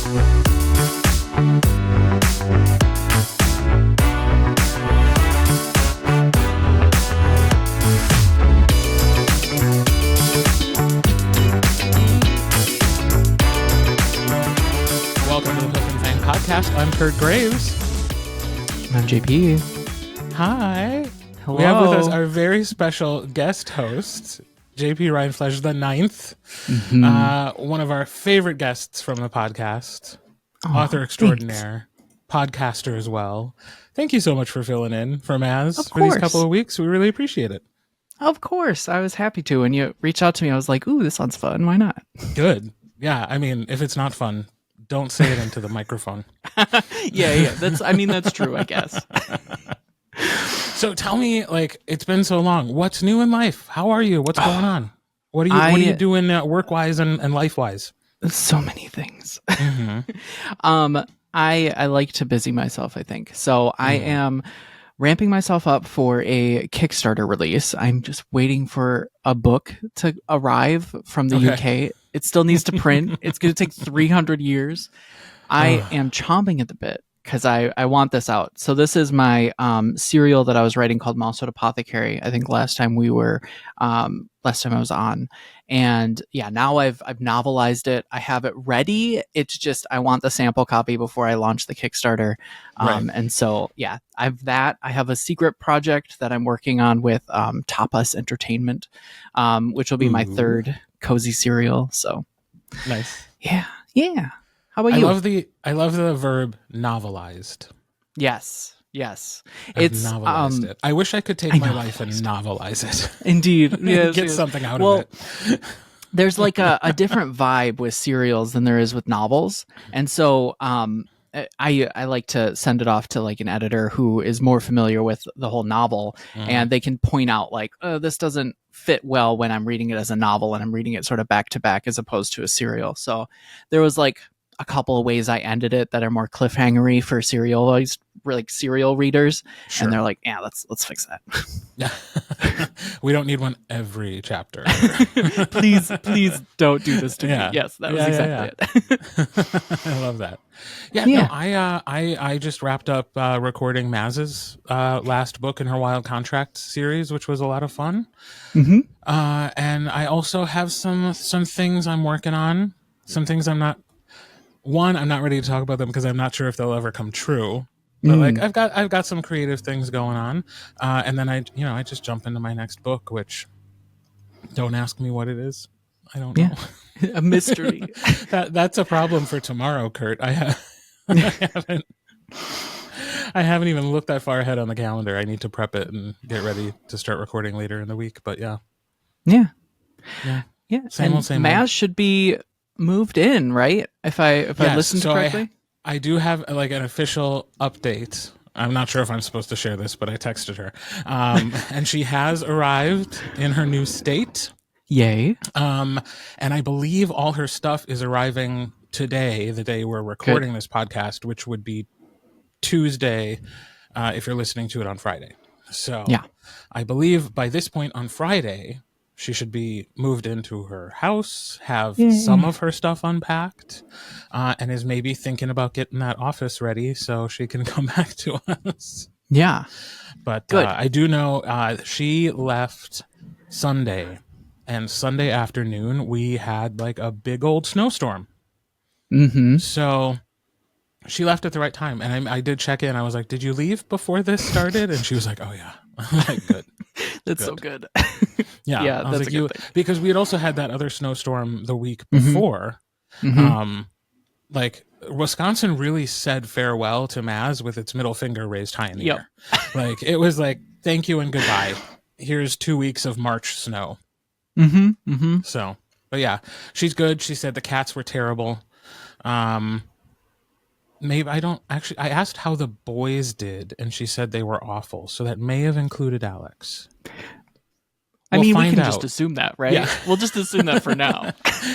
Welcome to the Hoof and Fang podcast. I'm Kurt Graves. I'm JP. Hi. Hello. We have with us our very special guest host, JP Rindfleisch IX, one of our favorite guests from the podcast, author extraordinaire, podcaster as well. Thank you so much for filling in for Maz for these couple of weeks. We really appreciate it. Of course. I was happy to. When you reached out to me, I was like, ooh, this sounds fun. Why not? Good. Yeah. I mean, if it's not fun, don't say it into the microphone. Yeah. That's true, I guess. So tell me, it's been so long. What's new in life? How are you? What's going on? What are you doing work-wise and life-wise? So many things. I like to busy myself, I think. So I am ramping myself up for a Kickstarter release. I'm just waiting for a book to arrive from the UK. It still needs to print. It's going to take 300 years. I am chomping at the bit because I want this out. So this is my serial that I was writing called Mousefoot Apothecary. I think last time I was on. And yeah, now I've novelized it. I have it ready. It's just I want the sample copy before I launch the Kickstarter. And so yeah, I have a secret project that I'm working on with Tapas Entertainment, which will be my third cozy serial. So nice. Yeah. How about you? I love the verb novelized. Yes. It's novelized it. I wish I could take my life and novelize it. Indeed. Yes, get something out of it. There's like a different vibe with serials than there is with novels. And so I like to send it off to like an editor who is more familiar with the whole novel, and they can point out like, oh, this doesn't fit well when I'm reading it as a novel and I'm reading it sort of back to back as opposed to a serial. So there was like a couple of ways I ended it that are more cliffhangery for serial readers. Sure. And they're like, yeah, let's fix that. Yeah. We don't need one every chapter. please don't do this to me. Yes, that was exactly it. I love that. Yeah. No, I just wrapped up recording Maz's last book in her Wild Contract series, which was a lot of fun. And I also have some things I'm working on. Some things I'm not ready to talk about them because I'm not sure if they'll ever come true. But I've got some creative things going on, and then I just jump into my next book, which don't ask me what it is. I don't know. A mystery. That's a problem for tomorrow, Kurt. I haven't even looked that far ahead on the calendar. I need to prep it and get ready to start recording later in the week. But yeah. Same old. Maz should be moved in, right? If I listened correctly. I do have like an official update. I'm not sure if I'm supposed to share this, but I texted her. And she has arrived in her new state. Yay. And I believe all her stuff is arriving today, the day we're recording this podcast, which would be Tuesday if you're listening to it on Friday. So I believe by this point on Friday, she should be moved into her house, have some of her stuff unpacked, and is maybe thinking about getting that office ready so she can come back to us. Yeah. But I do know she left Sunday, and Sunday afternoon we had like a big old snowstorm. So she left at the right time. And I did check in. I was like, did you leave before this started? And she was like, oh, yeah. I'm like, good. That's so good. Yeah, that's like, a good thing. Because we had also had that other snowstorm the week before. Like Wisconsin really said farewell to Maz with its middle finger raised high in the air. Like it was like, thank you and goodbye. Here's 2 weeks of March snow. So, but yeah, she's good. She said the cats were terrible. Maybe I asked how the boys did, and she said they were awful. So that may have included Alex. We can just assume that, right? Yeah. We'll just assume that for now.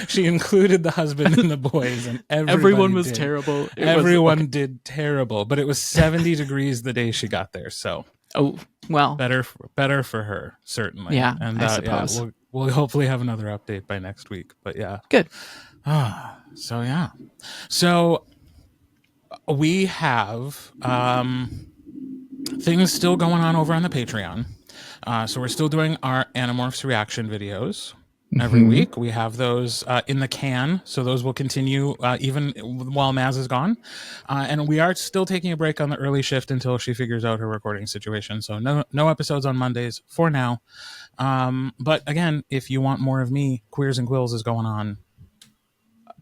She included the husband and the boys, and everyone was terrible. Everyone did terrible, but it was 70 degrees the day she got there. So, better for her, certainly. Yeah, and I suppose. we'll hopefully have another update by next week. But yeah, good. So yeah. So we have things still going on over on the Patreon. So we're still doing our Animorphs reaction videos every week. We have those in the can, so those will continue even while Maz is gone. And we are still taking a break on the early shift until she figures out her recording situation. So no episodes on Mondays for now. But again, if you want more of me, Queers and Quills is going on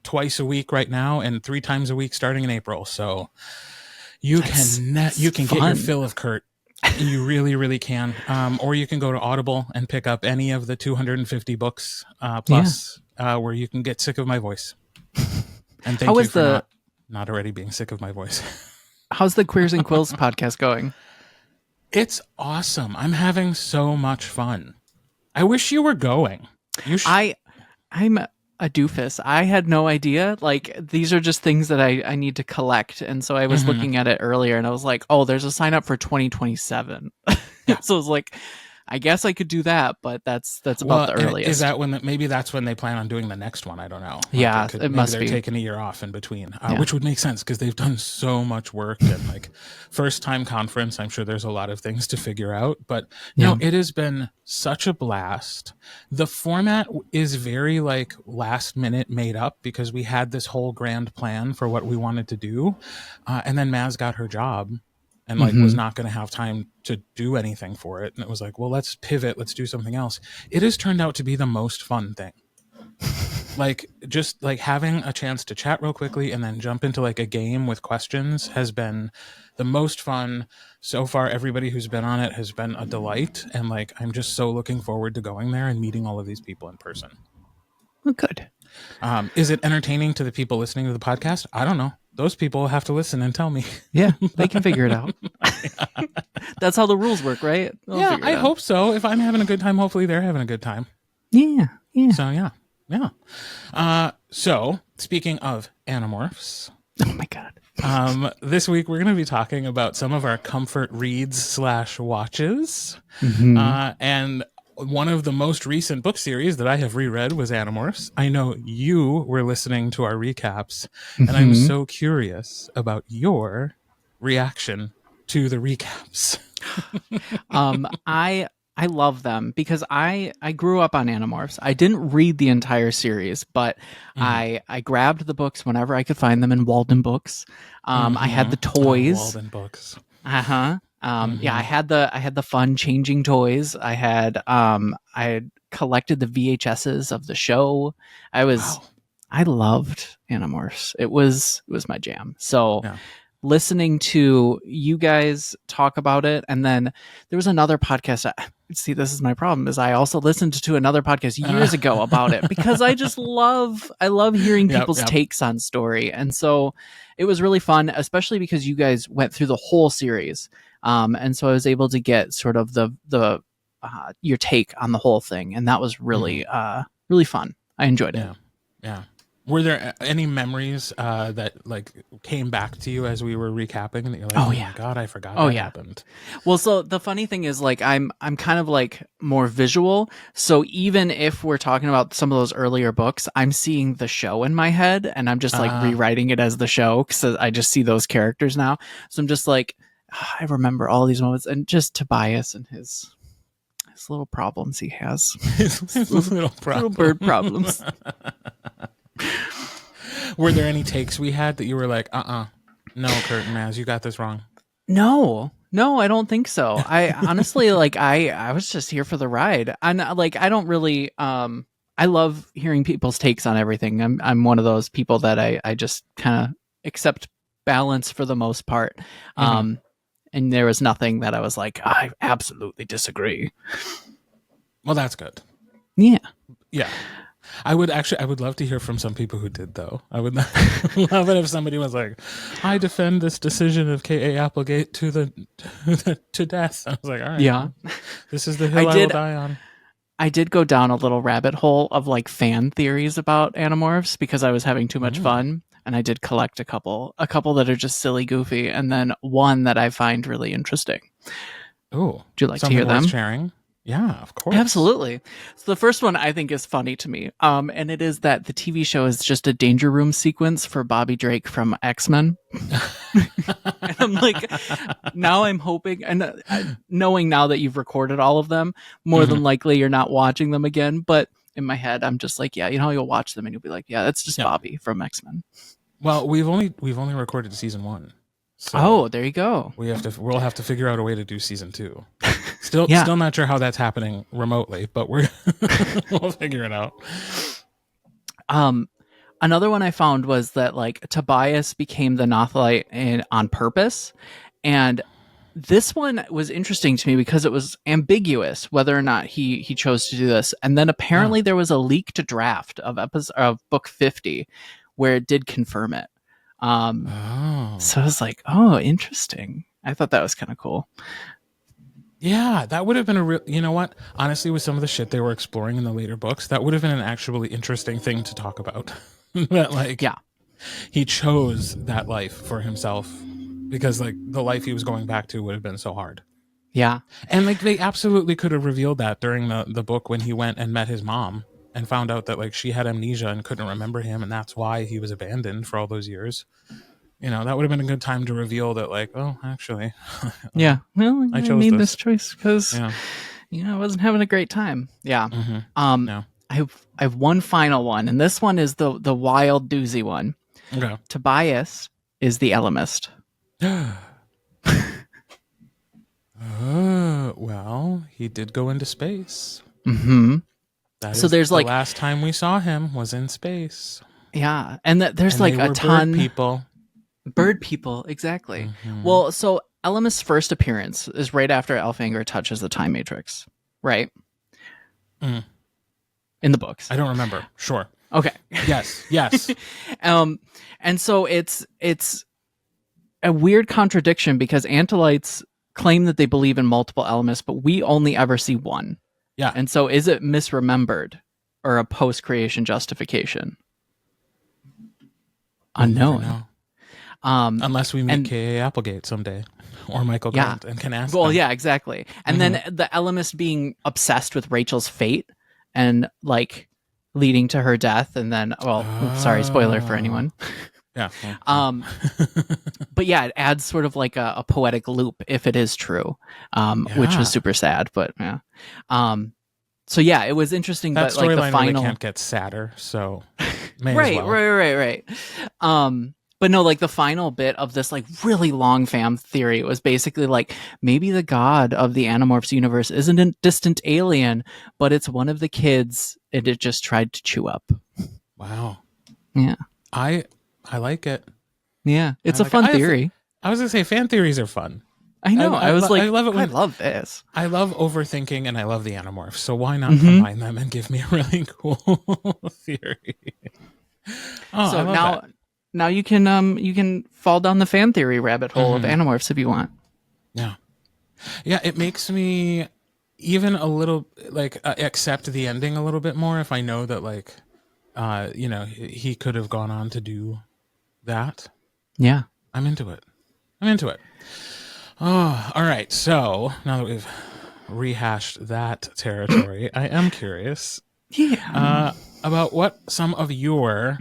twice a week right now and 3 times a week starting in April. So you can get your fill of Kirt. You really, really can. Or you can go to Audible and pick up any of the 250 books plus where you can get sick of my voice. And thank you for not already being sick of my voice. How's the Queers and Quills podcast going? It's awesome. I'm having so much fun. I wish you were going. I'm a doofus. I had no idea. Like, these are just things that I need to collect. And so I was looking at it earlier and I was like, oh, there's a sign up for 2027. So I was like, I guess I could do that, but that's about the earliest. Is that when maybe that's when they plan on doing the next one? I don't know. Yeah, it must be. They're taking a year off in between, which would make sense because they've done so much work and like first time conference. I'm sure there's a lot of things to figure out, but no, it has been such a blast. The format is very like last minute made up because we had this whole grand plan for what we wanted to do, and then Maz got her job. And like was not going to have time to do anything for it. And it was like, well, let's pivot. Let's do something else. It has turned out to be the most fun thing. Like just like having a chance to chat real quickly and then jump into like a game with questions has been the most fun so far. Everybody who's been on it has been a delight. And like, I'm just so looking forward to going there and meeting all of these people in person. Well, good. Is it entertaining to the people listening to the podcast? I don't know. Those people have to listen and tell me. Yeah, they can figure it out. That's how the rules work, right? I hope so. If I'm having a good time, hopefully they're having a good time. Yeah. So, yeah. So, speaking of Animorphs. Oh, my God. This week we're going to be talking about some of our comfort reads / watches. And one of the most recent book series that I have reread was Animorphs. I know you were listening to our recaps, and I'm so curious about your reaction to the recaps. I love them because I grew up on Animorphs. I didn't read the entire series, but I grabbed the books whenever I could find them in Walden Books. I had the toys. Walden Books. Yeah, I had the fun changing toys. I had collected the VHSs of the show. I loved Animorphs. It was my jam. So listening to you guys talk about it, and then there was another podcast. See, this is my problem, is I also listened to another podcast years ago about it because I love hearing people's takes on story. And so it was really fun, especially because you guys went through the whole series. And so I was able to get sort of the your take on the whole thing. And that was really, really fun. I enjoyed it. Yeah. Were there any memories that like came back to you as we were recapping and you're like, oh my God, I forgot that happened? Well, so the funny thing is like I'm kind of like more visual. So even if we're talking about some of those earlier books, I'm seeing the show in my head and I'm just like rewriting it as the show because I just see those characters now. So I'm just like, I remember all these moments, and just Tobias and his little problems he has. his little bird problems. Were there any takes we had that you were like, no, Kirt Maz, you got this wrong? No, I don't think so. I honestly, like, I was just here for the ride. And like, I don't really, I love hearing people's takes on everything. I'm one of those people that I just kind of accept balance for the most part. And there was nothing that I was like, I absolutely disagree. Well, that's good. Yeah. I would love to hear from some people who did, though. I would love it if somebody was like, I defend this decision of K.A. Applegate to death. I was like, all right. Yeah. This is the hill I will die on. I did go down a little rabbit hole of like fan theories about Animorphs because I was having too much fun. And I did collect a couple that are just silly, goofy, and then one that I find really interesting. Oh, would you like to hear them? Sharing? Yeah, of course. Absolutely. So the first one I think is funny to me. And it is that the TV show is just a danger room sequence for Bobby Drake from X-Men. And I'm like, now I'm hoping, and knowing now that you've recorded all of them, more than likely you're not watching them again. But in my head, I'm just like, yeah, you'll watch them and you'll be like, yeah, that's just Bobby from X-Men. Well, we've only recorded season 1. So there you go. We'll have to figure out a way to do season 2. Still not sure how that's happening remotely, but we'll figure it out. Another one I found was that like Tobias became the Nothlite on purpose, and this one was interesting to me because it was ambiguous whether or not he chose to do this. And then apparently there was a leaked draft of book 50 where it did confirm it. So I was like, oh, interesting. I thought that was kind of cool. Yeah, that would have been a real, you know what? Honestly, with some of the shit they were exploring in the later books, that would have been an actually interesting thing to talk about. That like, yeah, he chose that life for himself because like the life he was going back to would have been so hard. Yeah. And like they absolutely could have revealed that during the book when he went and met his mom and found out that like she had amnesia and couldn't remember him, and that's why he was abandoned for all those years. You know, that would have been a good time to reveal that, like, oh, actually. Yeah. Well, I made this choice because, I wasn't having a great time. Yeah. Mm-hmm. No. I have one final one, and this one is the wild doozy one. Okay. Tobias is the Elemist. Well, he did go into space. Mm-hmm. So there's like the last time we saw him was in space. Yeah, and there's like a ton people. Bird people, exactly. Mm-hmm. Well, so Elemist's first appearance is right after Elfangor touches the Time Matrix, right? In the books. I don't remember. Sure. Okay. Yes. And so it's a weird contradiction because Antolites claim that they believe in multiple Elamists, but we only ever see one. Yeah. And so is it misremembered or a post-creation justification? Unknown. Unless we meet K.A. Applegate someday, or Michael Grant, and can ask them. Yeah, exactly. And then the Elemist being obsessed with Rachel's fate and like leading to her death, and then sorry, spoiler for anyone. Yeah. But yeah, it adds sort of like a poetic loop if it is true, which was super sad. But yeah. So yeah, it was interesting. That but like the final really can't get sadder. So right. But no, like the final bit of this like really long fan theory was basically like maybe the god of the Animorphs universe isn't a distant alien, but it's one of the kids and it just tried to chew up. Wow. Yeah. I like it. Yeah. It's a fun theory. I was going to say fan theories are fun. I know. I was like, I love it when, I love this. I love overthinking and I love the Animorphs. So why not combine them and give me a really cool theory? Oh, so now you can fall down the fan theory rabbit hole of Animorphs if you want. Yeah. Yeah, it makes me even a little like accept the ending a little bit more if I know that like he could have gone on to do that. Yeah. I'm into it. Oh, all right. So now that we've rehashed that territory, I am curious about what some of your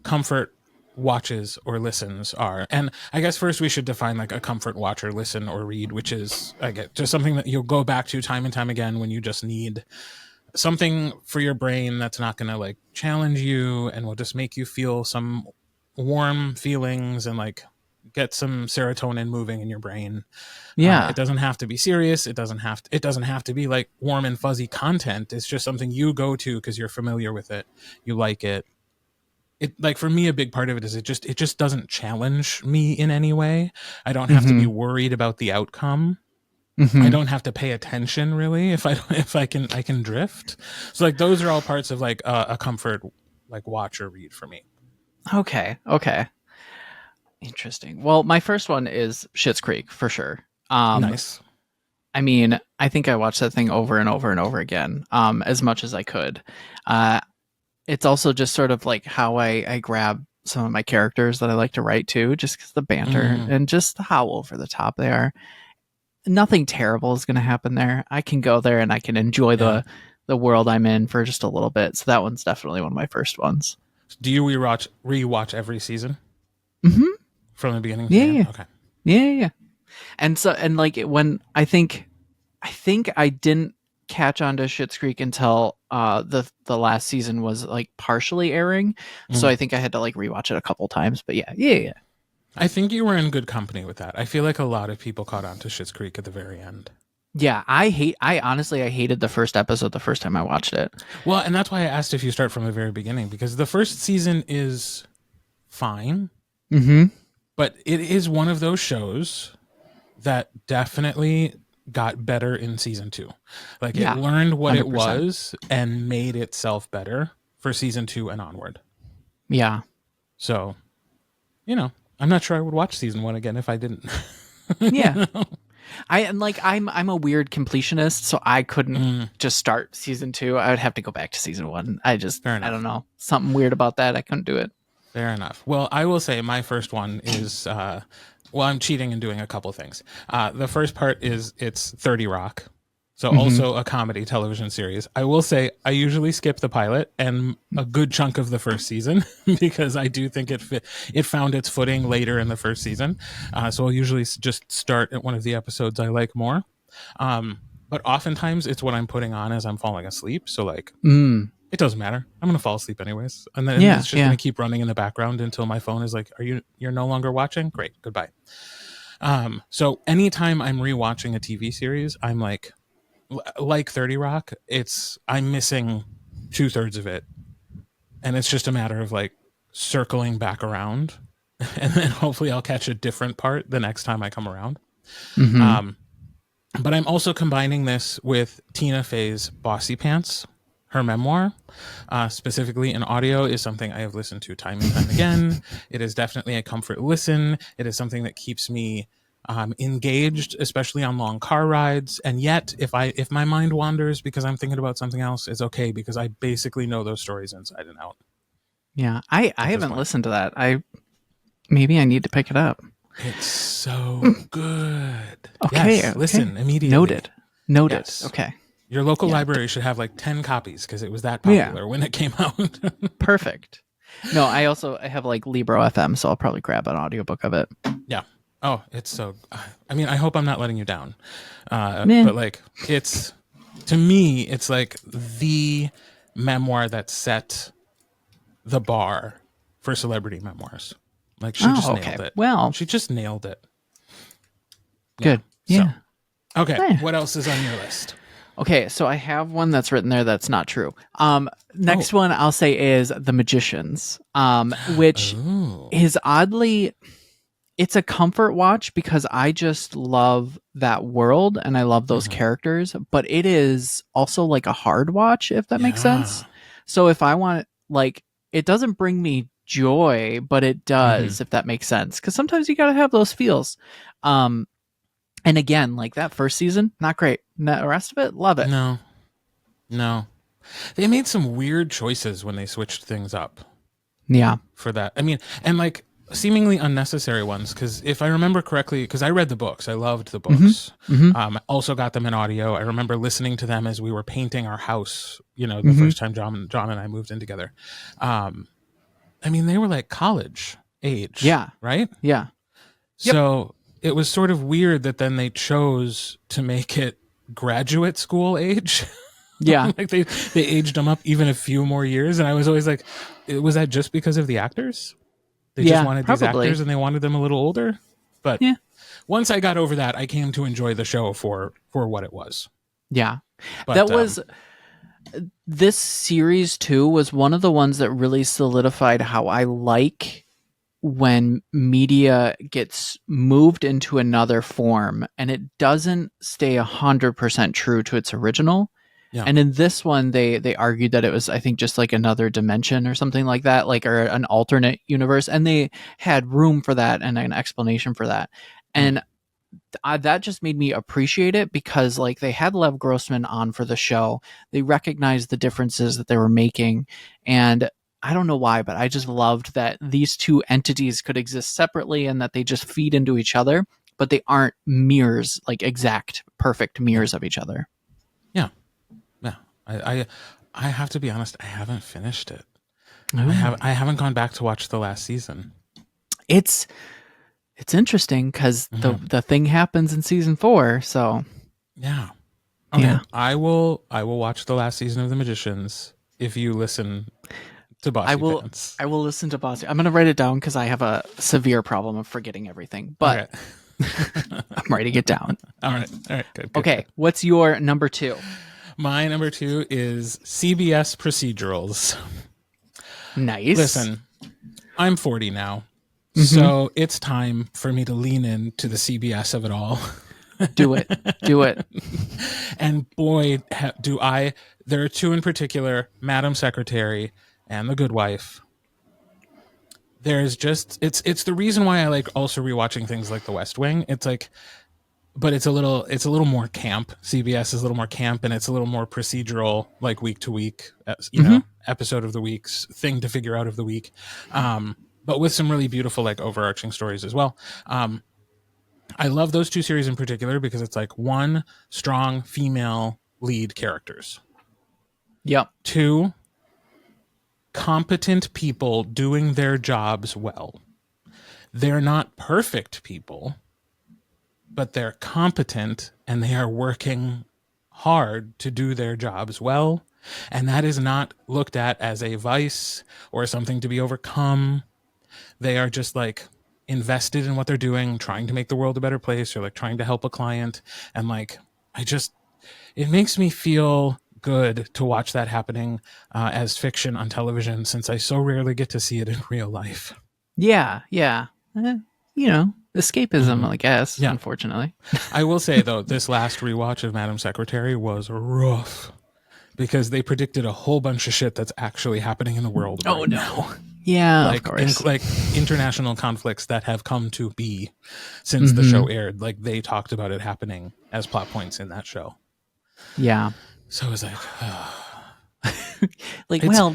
comfort watches or listens are. And I guess first we should define like a comfort watch or listen or read, which is just something that you'll go back to time and time again when you just need something for your brain that's not going to like challenge you and will just make you feel some warm feelings and like get some serotonin moving in your brain. Yeah. It doesn't have to be serious. It doesn't have to be like warm and fuzzy content. It's just something you go to because you're familiar with it. You like it. It like for me, a big part of it is it just doesn't challenge me in any way. I don't have to be worried about the outcome. I don't have to pay attention really if I can drift. So like those are all parts of like a comfort like watch or read for me. Okay. Interesting. Well, my first one is Schitt's Creek for sure. Nice. I mean, I think I watched that thing over and over and over again, as much as I could. It's also just sort of like how I grab some of my characters that I like to write to, just because the banter and just how over the top they are. nothing terrible is going to happen there. I can go there and I can enjoy the world I'm in for just a little bit. So that one's definitely one of my first ones. Do you rewatch every season? Mm-hmm. From the beginning to the end? Yeah. Okay. Yeah. And so, and like when I think I didn't catch on to Schitt's Creek until the last season was like partially airing. So I think I had to like rewatch it a couple times. But yeah. I think you were in good company with that. I feel like a lot of people caught on to Schitt's Creek at the very end. Yeah, I hated the first episode the first time I watched it. Well, and that's why I asked if you start from the very beginning, because the first season is fine. Mm-hmm. But it is one of those shows that definitely got better in season 2. Like it learned what 100%. It was and made itself better for season 2 and onward. Yeah. So, I'm not sure I would watch season 1 again if I didn't. Yeah. I'm a weird completionist, so I couldn't just start season 2. I would have to go back to season 1. I don't know. Something weird about that. I couldn't do it. Fair enough. Well, I will say my first one is, I'm cheating and doing a couple things. The first part is it's 30 Rock. So also a comedy television series. I will say I usually skip the pilot and a good chunk of the first season because I do think it found its footing later in the first season. So I'll usually just start at one of the episodes I like more. But oftentimes it's what I'm putting on as I'm falling asleep. So like, it doesn't matter. I'm going to fall asleep anyways. And then it's just going to keep running in the background until my phone is like, you're no longer watching? Great. Goodbye. So anytime I'm rewatching a TV series, I'm like 30 Rock, I'm missing 2/3 of it. And it's just a matter of like circling back around. And then hopefully I'll catch a different part the next time I come around. But I'm also combining this with Tina Fey's Bossy Pants. Her memoir, specifically in audio, is something I have listened to time and time again. It is definitely a comfort listen. It is something that keeps me engaged, especially on long car rides. And yet, if my mind wanders because I'm thinking about something else, it's okay because I basically know those stories inside and out. Yeah, I haven't listened to that. Maybe I need to pick it up. It's so good. Okay, yes, listen immediately. Noted. Yes. Okay. Your local library should have like 10 copies because it was that popular when it came out. Perfect. No, I have like Libro FM, so I'll probably grab an audiobook of it. Yeah. Oh, it's so... I mean, I hope I'm not letting you down. But like, to me, it's like the memoir that set the bar for celebrity memoirs. Like she just nailed it. Well, she just nailed it. Good. Yeah. So, okay. What else is on your list? Okay, so I have one that's written there that's not true. Next one I'll say is The Magicians, which is oddly, it's a comfort watch because I just love that world and I love those characters, but it is also like a hard watch, if that makes sense. So if I want, like, it doesn't bring me joy, but it does, if that makes sense. Because sometimes you got to have those feels. And again, like that first season, not great. The rest of it, love it. No. They made some weird choices when they switched things up. Yeah. For that. I mean, and like seemingly unnecessary ones. Because if I remember correctly, because I read the books, I loved the books. I also got them in audio. I remember listening to them as we were painting our house, the first time John and I moved in together. I mean, they were like college age. Yeah. Right? Yeah. So it was sort of weird that then they chose to make it graduate school age. Yeah. Like they aged them up even a few more years. And I was always like, was that just because of the actors? They just wanted these actors and they wanted them a little older. But once I got over that, I came to enjoy the show for what it was. Yeah. But, that was... This series, too, was one of the ones that really solidified how I like when media gets moved into another form and it doesn't stay 100% true to its original. Yeah. And in this one, they argued that it was, I think, just like another dimension or something like that, like, or an alternate universe. And they had room for that and an explanation for that. And that just made me appreciate it because, like, they had Lev Grossman on for the show. They recognized the differences that they were making. And I don't know why, but I just loved that these two entities could exist separately and that they just feed into each other. but they aren't mirrors, like exact perfect mirrors of each other. Yeah. I have to be honest, I haven't finished it. Ooh. I haven't gone back to watch the last season. It's interesting because the thing happens in season 4. So yeah. Okay. Yeah. I will watch the last season of The Magicians if you listen to Bossy Pants. I will listen to Bossy. I'm going to write it down because I have a severe problem of forgetting everything. But I'm writing it down. All right. Good. Okay. What's your number 2? My number 2 is CBS procedurals. Nice. Listen, I'm 40 now, so it's time for me to lean into the CBS of it all. Do it. And boy, do I. There are 2 in particular, Madam Secretary and The Good Wife. There's just, it's the reason why I like also rewatching things like The West Wing. It's like, but it's a little more camp. CBS is a little more camp, and it's a little more procedural, like week to week, you know, episode of the week's thing to figure out of the week. But with some really beautiful, like overarching stories as well. I love those 2 series in particular because it's like 1, strong female lead characters. Yep. 2, competent people doing their jobs well. They're not perfect people, but they're competent and they are working hard to do their jobs well. And that is not looked at as a vice or something to be overcome. They are just like invested in what they're doing, trying to make the world a better place, or like trying to help a client. And like, it makes me feel good to watch that happening as fiction on television, since I so rarely get to see it in real life. Yeah. You know, escapism, I guess, unfortunately. I will say, though, this last rewatch of Madam Secretary was rough because they predicted a whole bunch of shit that's actually happening in the world right now. Yeah, like, of course. like international conflicts that have come to be since the show aired. Like, they talked about it happening as plot points in that show. Yeah. So it was like...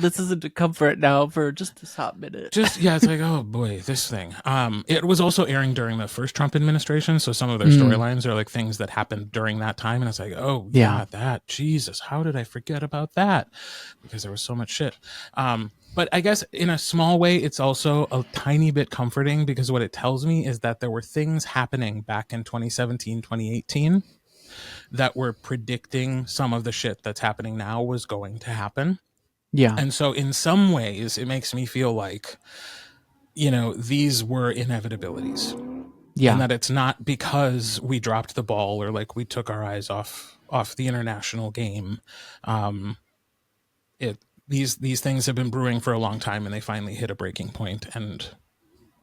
this isn't a comfort now for just a hot minute. It's like, oh boy, this thing. It was also airing during the first Trump administration, so some of their storylines are like things that happened during that time, and it's like, oh yeah, that, Jesus, how did I forget about that? Because there was so much shit. But I guess in a small way, it's also a tiny bit comforting because what it tells me is that there were things happening back in 2017, 2018 that were predicting some of the shit that's happening now was going to happen. Yeah. And so in some ways, it makes me feel like, you know, these were inevitabilities. Yeah. And that it's not because we dropped the ball or like we took our eyes off the international game. These things have been brewing for a long time and they finally hit a breaking point. And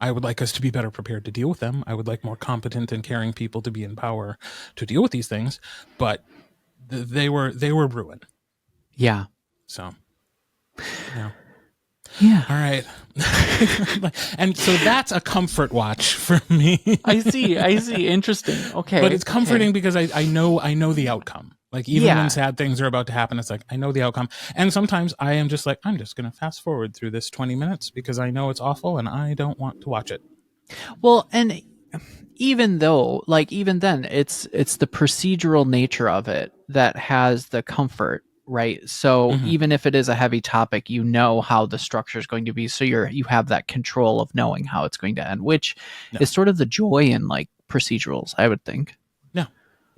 I would like us to be better prepared to deal with them. I would like more competent and caring people to be in power to deal with these things, but they were brewing. Yeah. So, yeah. Yeah. All right. And so that's a comfort watch for me. I see. Interesting. Okay. But it's comforting because I know the outcome. Like, even when sad things are about to happen, it's like, I know the outcome. And sometimes I am just like, I'm just going to fast forward through this 20 minutes because I know it's awful and I don't want to watch it. Well, and even though, like, even then, it's the procedural nature of it that has the comfort, right? So even if it is a heavy topic, you know how the structure is going to be. So you have that control of knowing how it's going to end, which is sort of the joy in like procedurals, I would think.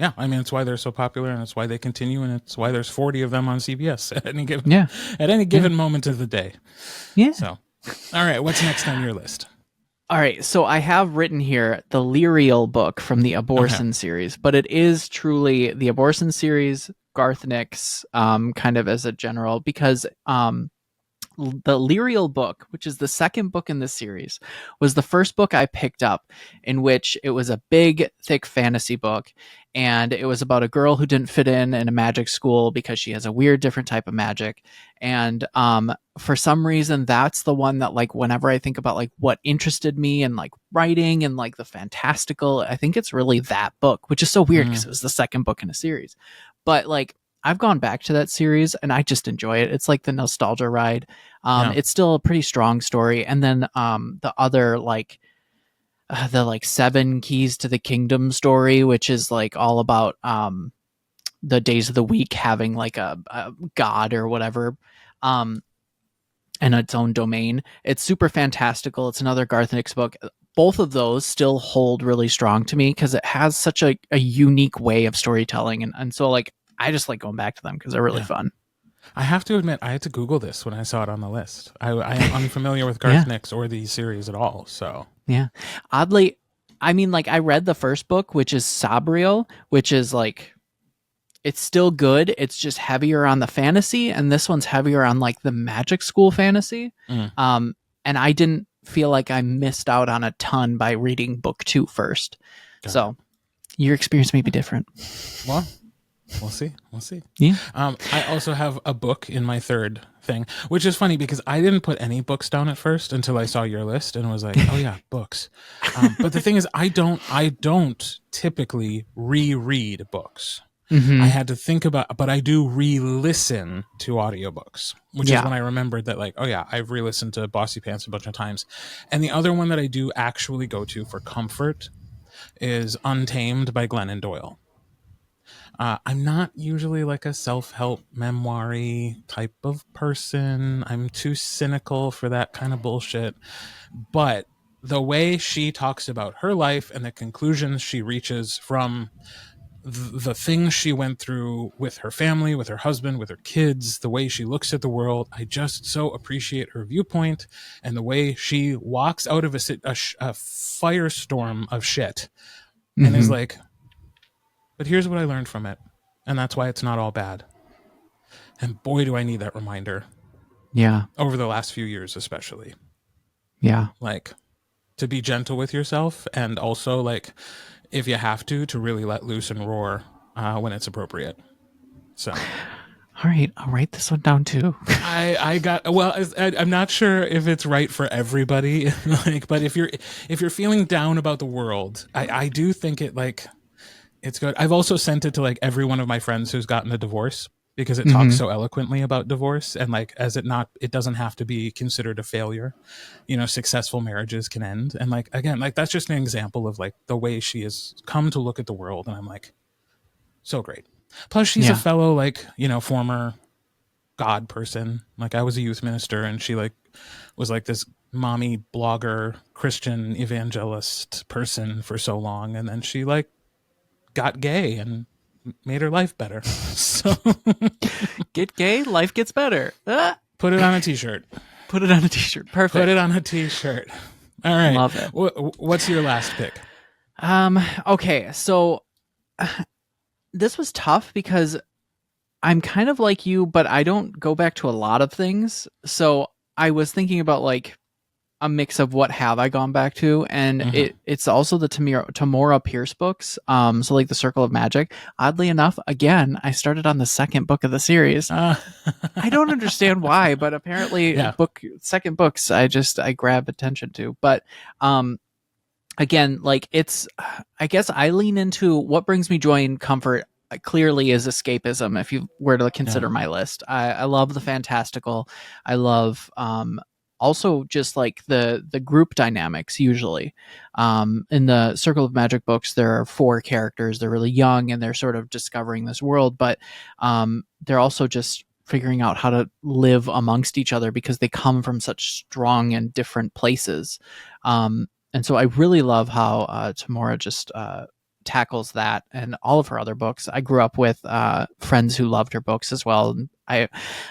Yeah, I mean, it's why they're so popular, and it's why they continue, and it's why there's 40 of them on CBS at any given moment of the day. Yeah. So, all right, what's next on your list? All right, so I have written here the Lyrial book from the Abortion series, but it is truly the Abortion series, Garth Nix, kind of as a general, because the Lyrial book, which is the second book in this series, was the first book I picked up, in which it was a big, thick fantasy book, and it was about a girl who didn't fit in a magic school because she has a weird, different type of magic. And for some reason, that's the one that, like, whenever I think about like what interested me in like writing and like the fantastical, I think it's really that book, which is so weird because it was the second book in a series. But like, I've gone back to that series and I just enjoy it. It's like the nostalgia ride. It's still a pretty strong story. And then the other, like, the like 7 Keys to the Kingdom story, which is like all about the days of the week having like a god or whatever, and its own domain. It's super fantastical. It's another Garth Nix book. Both of those still hold really strong to me because it has such a unique way of storytelling, and so like I just like going back to them because they're really fun. I have to admit, I had to Google this when I saw it on the list. I am unfamiliar with Garth Nix or the series at all. So yeah, oddly, I mean, like I read the first book, which is Sabriel, which is like, it's still good. It's just heavier on the fantasy, and this one's heavier on like the magic school fantasy. And I didn't feel like I missed out on a ton by reading book 2 first. So your experience may be different. Well, we'll see. We'll see. Yeah. I also have a book in my third thing, which is funny because I didn't put any books down at first until I saw your list and was like, oh yeah, books. But the thing is, I don't typically reread books. I had to think about, but I do re-listen to audiobooks, which is when I remembered that, like, oh yeah, I've re-listened to Bossy Pants a bunch of times. And the other one that I do actually go to for comfort is Untamed by Glennon Doyle. I'm not usually like a self-help memoir-y type of person. I'm too cynical for that kind of bullshit. But the way she talks about her life and the conclusions she reaches from the things she went through with her family, with her husband, with her kids, the way she looks at the world, I just so appreciate her viewpoint and the way she walks out of a firestorm of shit and is like, but here's what I learned from it. And that's why it's not all bad. And boy, do I need that reminder. Yeah. Over the last few years, especially. Yeah. Like, to be gentle with yourself, and also, like, if you have to really let loose and roar when it's appropriate. So. All right, I'll write this one down too. I'm not sure if it's right for everybody. Like, but if you're feeling down about the world, I do think it, like, it's good. I've also sent it to like every one of my friends who's gotten a divorce because it talks so eloquently about divorce, and like, it doesn't have to be considered a failure. You know, successful marriages can end. And like, again, like, that's just an example of like the way she has come to look at the world. And I'm like, so great. Plus she's a fellow, like, you know, former God person. Like, I was a youth minister and she like was like this mommy blogger, Christian evangelist person for so long. And then she like got gay and made her life better. So get gay, life gets better. Put it on a t-shirt. Put it on a t-shirt. Perfect. Put it on a t-shirt. All right. Love it. What's your last pick? Okay, so this was tough because I'm kind of like you, but I don't go back to a lot of things. So I was thinking about like a mix of what have I gone back to, and it's also the Tamora Pierce books. So like the Circle of Magic. Oddly enough, again, I started on the second book of the series. I don't understand why, but apparently second books I grab attention to. But again, like, it's, I guess I lean into what brings me joy and comfort. Clearly is escapism. If you were to consider my list, I love the fantastical. I love also just like the group dynamics. Usually in the Circle of Magic books, there are 4 characters. They're really young and they're sort of discovering this world, but they're also just figuring out how to live amongst each other because they come from such strong and different places. And so I really love how Tamora just tackles that, and all of her other books. I grew up with friends who loved her books as well. And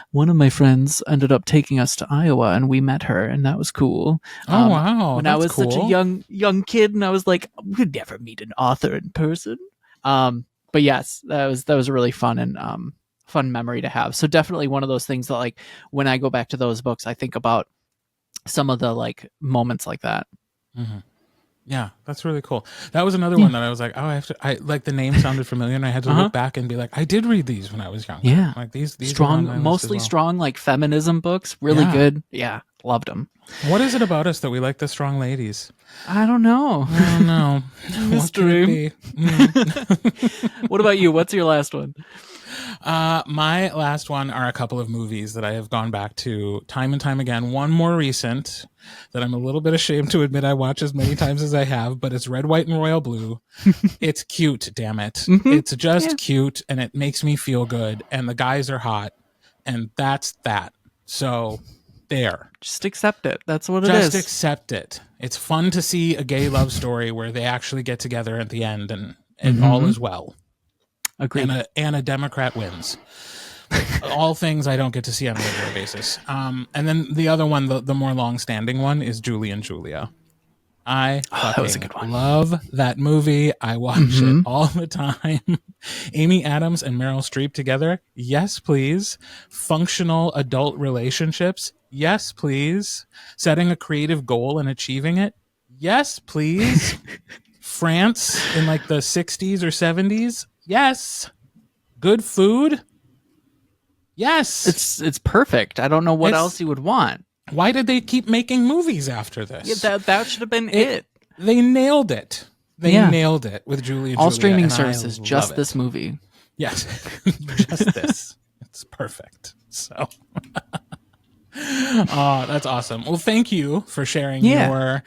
one of my friends ended up taking us to Iowa, and we met her, and that was cool. Oh wow! When I was such a young kid, and I was like, we'd never meet an author in person. But yes, that was a really fun and fun memory to have. So definitely one of those things that, like, when I go back to those books, I think about some of the like moments like that. Mm-hmm. Yeah, that's really cool. That was another one that I was like, oh, I like, the name sounded familiar, and I had to look back and be like, I did read these when I was young. Yeah, like these strong, mostly strong, like feminism books. Really good. Yeah, loved them. What is it about us that we like the strong ladies? I don't know. Mystery. What about you? What's your last one? My last one are a couple of movies that I have gone back to time and time again. One more recent that I'm a little bit ashamed to admit I watch as many times as I have, but it's Red, White, and Royal Blue. It's cute, damn it. Mm-hmm. It's just cute, and it makes me feel good, and the guys are hot, and that's that. So, there. Just accept it. That's what it is. Just accept it. It's fun to see a gay love story where they actually get together at the end, and all is well. Agreed. And a Democrat wins. All things I don't get to see on a regular basis. And then the other one, the more long-standing one, is Julie and Julia. I fucking love that movie. I watch it all the time. Amy Adams and Meryl Streep together. Yes, please. Functional adult relationships. Yes, please. Setting a creative goal and achieving it. Yes, please. France in like the 60s or 70s. Yes. Good food. Yes. It's perfect. I don't know what else you would want. Why did they keep making movies after this? Yeah, that should have been it. They nailed it. They nailed it with Julie and all Julia, streaming services, just this movie. Yes, just this. It's perfect. So, oh, that's awesome. Well, thank you for sharing your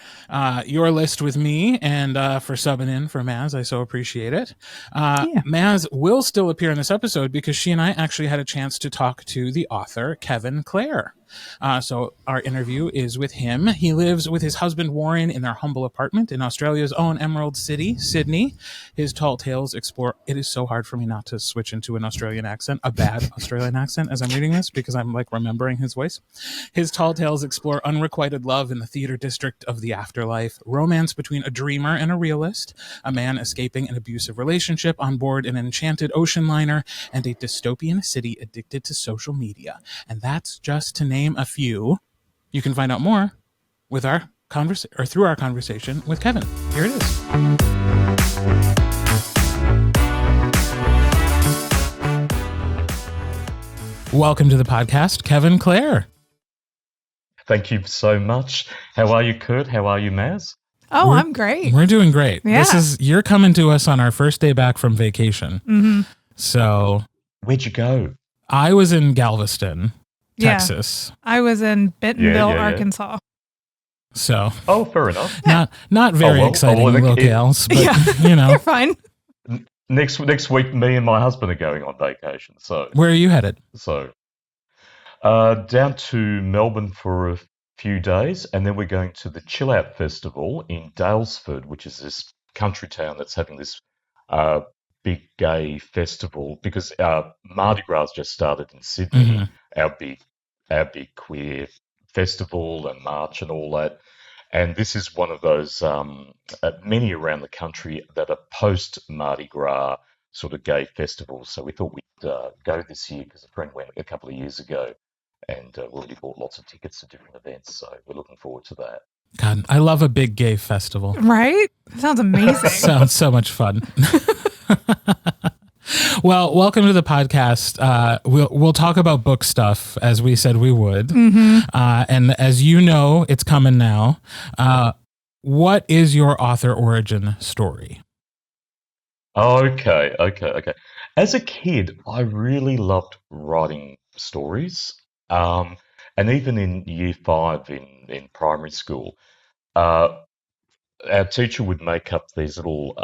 list with me and for subbing in for Maz. I so appreciate it. Maz will still appear in this episode because she and I actually had a chance to talk to the author, Kevin Klehr. So our interview is with him. He lives with his husband Warren in their humble apartment in Australia's own Emerald City, Sydney. His tall tales explore... It is so hard for me not to switch into an Australian accent, a bad Australian accent as I'm reading this because I'm like remembering his voice. His tall tales explore unrequited love in the theater district of the afterlife, romance between a dreamer and a realist, a man escaping an abusive relationship on board an enchanted ocean liner, and a dystopian city addicted to social media. And that's just to name a few. You can find out more with our through our conversation with Kevin. Here it is. Welcome to the podcast, Kevin Klehr. Thank you so much. How are you, Kirt? How are you, Maz? Oh, I'm great. We're doing great. Yeah. You're coming to us on our first day back from vacation. Mm-hmm. So, where'd you go? I was in Galveston, Texas. I was in Bentonville, Arkansas. So, fair enough. Not very exciting locales, but you know, you're fine. Next week, me and my husband are going on vacation. So, where are you headed? So, down to Melbourne for a few days, and then we're going to the Chill Out Festival in Daylesford, which is this country town that's having this big gay festival because Mardi Gras just started in Sydney, our big queer festival and march and all that. And this is one of those many around the country that are post Mardi Gras sort of gay festivals. So we thought we'd go this year because a friend went a couple of years ago, and we already bought lots of tickets to different events. So we're looking forward to that. God, I love a big gay festival. Right? That sounds amazing. Sounds so much fun. Well, welcome to the podcast. We'll talk about book stuff as we said we would. Mm-hmm. And as you know, it's coming now. What is your author origin story? Okay. As a kid, I really loved writing stories. And even in year 5 in primary school, our teacher would make up these little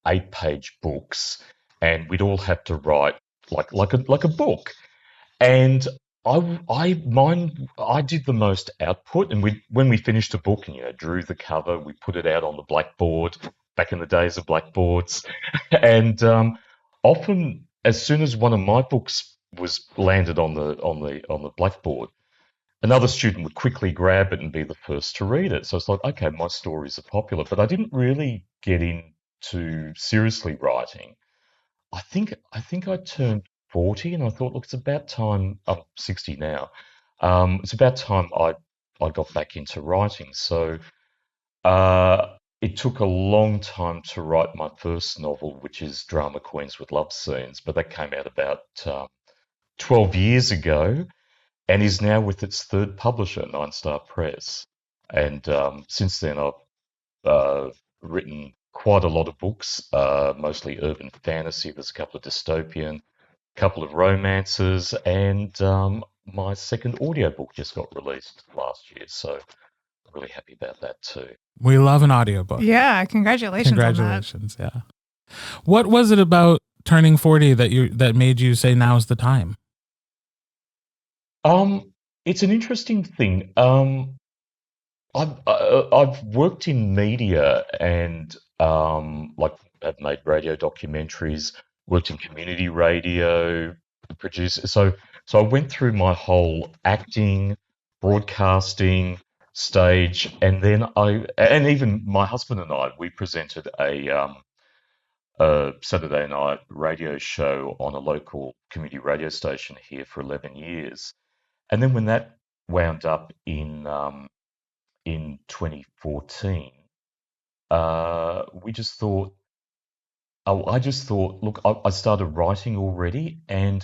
8-page books, and we'd all have to write like a book. And I did the most output, and when we finished a book and drew the cover, we put it out on the blackboard back in the days of blackboards, and often as soon as one of my books was landed on the blackboard, another student would quickly grab it and be the first to read it. So it's like, okay, my stories are popular, but I didn't really get into seriously writing. I think I turned 40 and I thought, look, it's about time. I'm 60 now. It's about time I got back into writing. So it took a long time to write my first novel, which is Drama Queens with Love Scenes, but that came out about 12 years ago and is now with its third publisher, Nine Star Press. And since then, I've written quite a lot of books, mostly urban fantasy. There's a couple of dystopian, couple of romances, and my second audiobook just got released last year, so I'm really happy about that too. We love an audiobook. Yeah, congratulations on that. Congratulations, yeah. What was it about turning 40 that made you say now's the time? It's an interesting thing. I've worked in media and like have made radio documentaries, worked in community radio, produced. So I went through my whole acting, broadcasting stage, and then and even my husband and I, we presented a Saturday night radio show on a local community radio station here for 11 years. And then when that wound up in 2014, we just thought, I just thought, look, I started writing already, and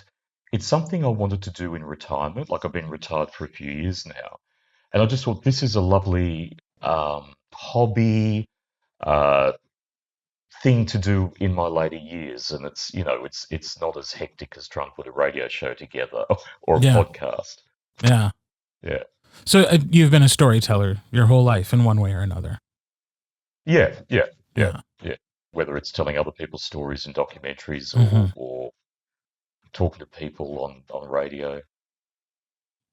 it's something I wanted to do in retirement. Like I've been retired for a few years now, and I just thought this is a lovely hobby thing to do in my later years, and it's it's not as hectic as trying to put a radio show together or a podcast. Yeah. Yeah. So you've been a storyteller your whole life in one way or another. Yeah. Whether it's telling other people's stories in documentaries or talking to people on radio.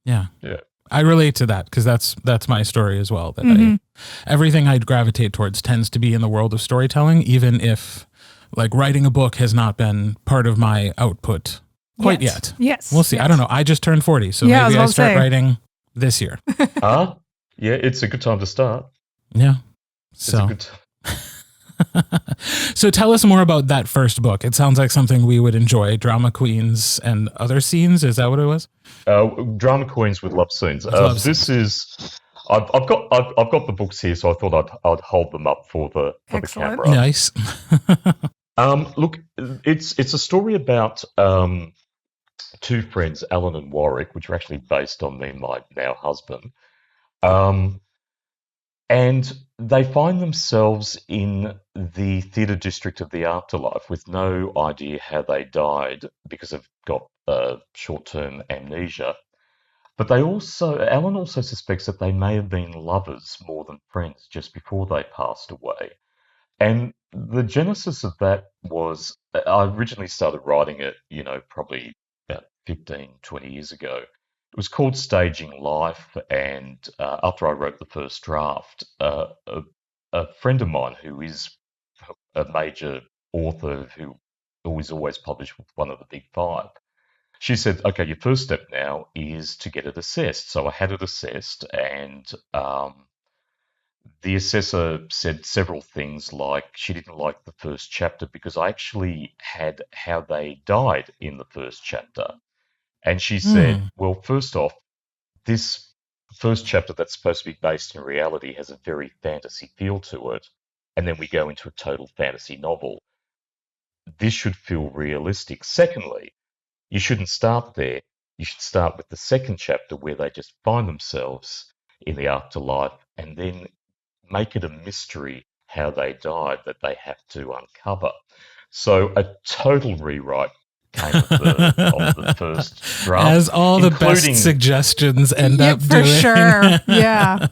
Yeah. Yeah. I relate to that because that's my story as well. That everything I gravitate towards tends to be in the world of storytelling, even if like writing a book has not been part of my output quite yet. Yes. We'll see. Yes. I don't know. I just turned 40, so maybe I start writing this year. Yeah, it's a good time to start. Yeah. It's a good time. So tell us more about that first book. It sounds like something we would enjoy. Drama Queens and Other Scenes. Is that what it was? Drama Queens with Love Scenes. I've got the books here, so I thought I'd hold them up for the camera. Nice. Look, it's a story about two friends, Alan and Warwick, which are actually based on me and my now husband. And they find themselves in the theatre district of the afterlife with no idea how they died because they've got short-term amnesia. But Alan also suspects that they may have been lovers more than friends just before they passed away. And the genesis of that was, I originally started writing it, probably about 15, 20 years ago. It was called Staging Life, and after I wrote the first draft, a friend of mine who is a major author who is always published with one of the big five, she said, okay, your first step now is to get it assessed. So I had it assessed, and the assessor said several things like she didn't like the first chapter because I actually had how they died in the first chapter. And she said, well, first off, this first chapter that's supposed to be based in reality has a very fantasy feel to it. And then we go into a total fantasy novel. This should feel realistic. Secondly, you shouldn't start there. You should start with the second chapter where they just find themselves in the afterlife and then make it a mystery how they died that they have to uncover. So a total rewrite came of the first draft. As all the best suggestions end up doing. For sure. Yeah.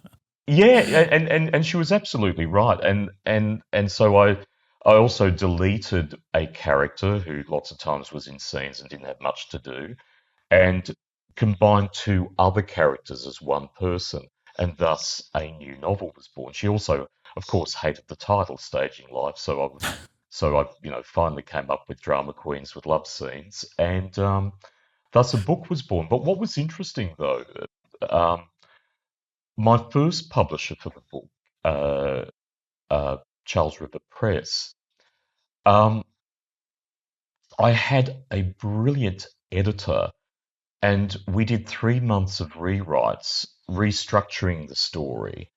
Yeah, and she was absolutely right. And so I also deleted a character who lots of times was in scenes and didn't have much to do, and combined two other characters as one person, and thus a new novel was born. She also, of course, hated the title Staging Life, so I finally came up with Drama Queens with Love Scenes, and thus a book was born. But what was interesting, though, my first publisher for the book, Charles River Press, I had a brilliant editor, and we did 3 months of rewrites, restructuring the story,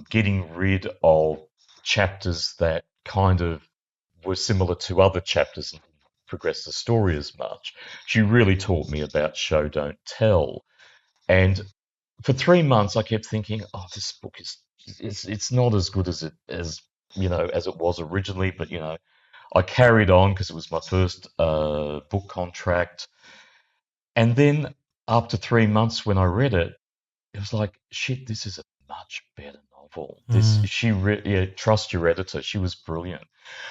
getting rid of chapters that kind of were similar to other chapters and didn't progress the story as much. She really taught me about show, don't tell. And for 3 months, I kept thinking, "Oh, this book it's not as good as it was originally." But I carried on because it was my first book contract. And then after 3 months when I read it, it was like, shit, this is a much better novel. Trust your editor. She was brilliant.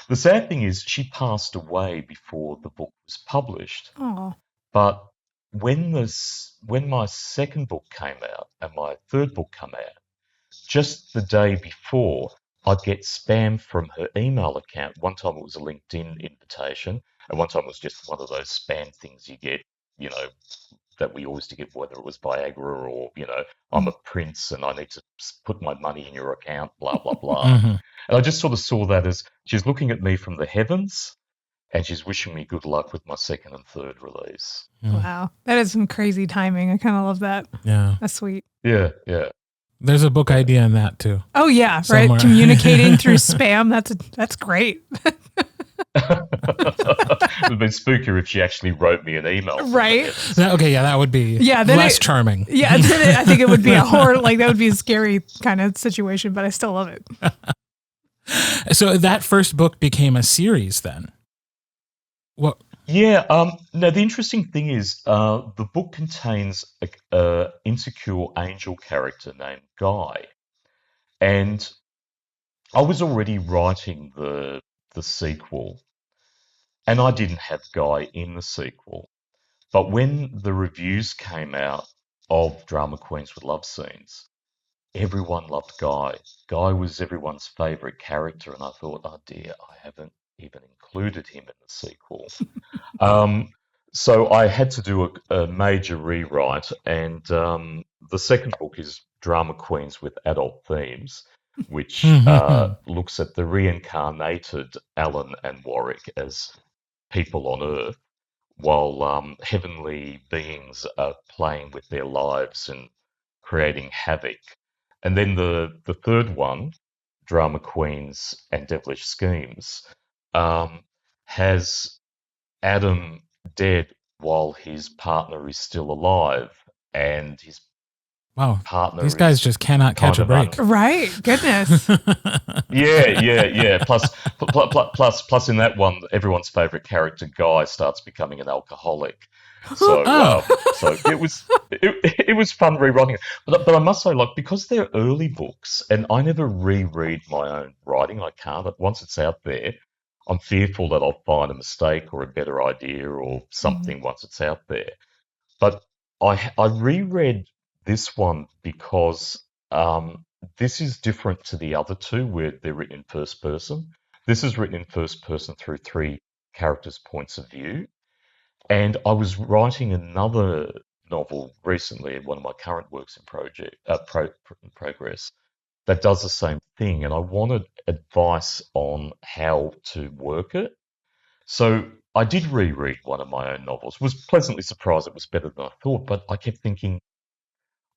The sad thing is she passed away before the book was published. Oh. But when my second book came out and my third book came out, just the day before, I'd get spam from her email account. One time it was a LinkedIn invitation, and one time it was just one of those spam things you get, that we always get, whether it was Viagra or, I'm a prince and I need to put my money in your account, blah, blah, blah. And I just sort of saw that as she's looking at me from the heavens and she's wishing me good luck with my second and third release. Wow. That is some crazy timing. I kind of love that. Yeah. That's sweet. Yeah, yeah. There's a book idea in that too. Oh yeah, somewhere. Right. Communicating through spam. That's great. It would have been spookier if she actually wrote me an email. Right. That would be less charming. Yeah, I think it would be a horror, that would be a scary kind of situation, but I still love it. So that first book became a series then? What? Yeah. Now, the interesting thing is the book contains a insecure angel character named Guy. And I was already writing the sequel, and I didn't have Guy in the sequel. But when the reviews came out of Drama Queens with Love Scenes, everyone loved Guy. Guy was everyone's favourite character, and I thought, oh dear, I haven't even included him in the sequel. So I had to do a major rewrite, and the second book is Drama Queens with Adult Themes, which looks at the reincarnated Alan and Warwick as people on Earth, while heavenly beings are playing with their lives and creating havoc. And then the third one, Drama Queens and Devilish Schemes, has Adam dead while his partner is still alive, and his partner. These guys just cannot catch a break. Right? Goodness. Yeah. Plus, in that one, everyone's favorite character, Guy, starts becoming an alcoholic. So, so it was fun rewriting it. But I must say, because they're early books, and I never reread my own writing. I can't. Once it's out there, I'm fearful that I'll find a mistake or a better idea or something once it's out there. But I reread this one because this is different to the other two where they're written in first person. This is written in first person through three characters' points of view. And I was writing another novel recently, one of my current works in progress, that does the same thing. And I wanted advice on how to work it. So I did reread one of my own novels, was pleasantly surprised it was better than I thought, but I kept thinking,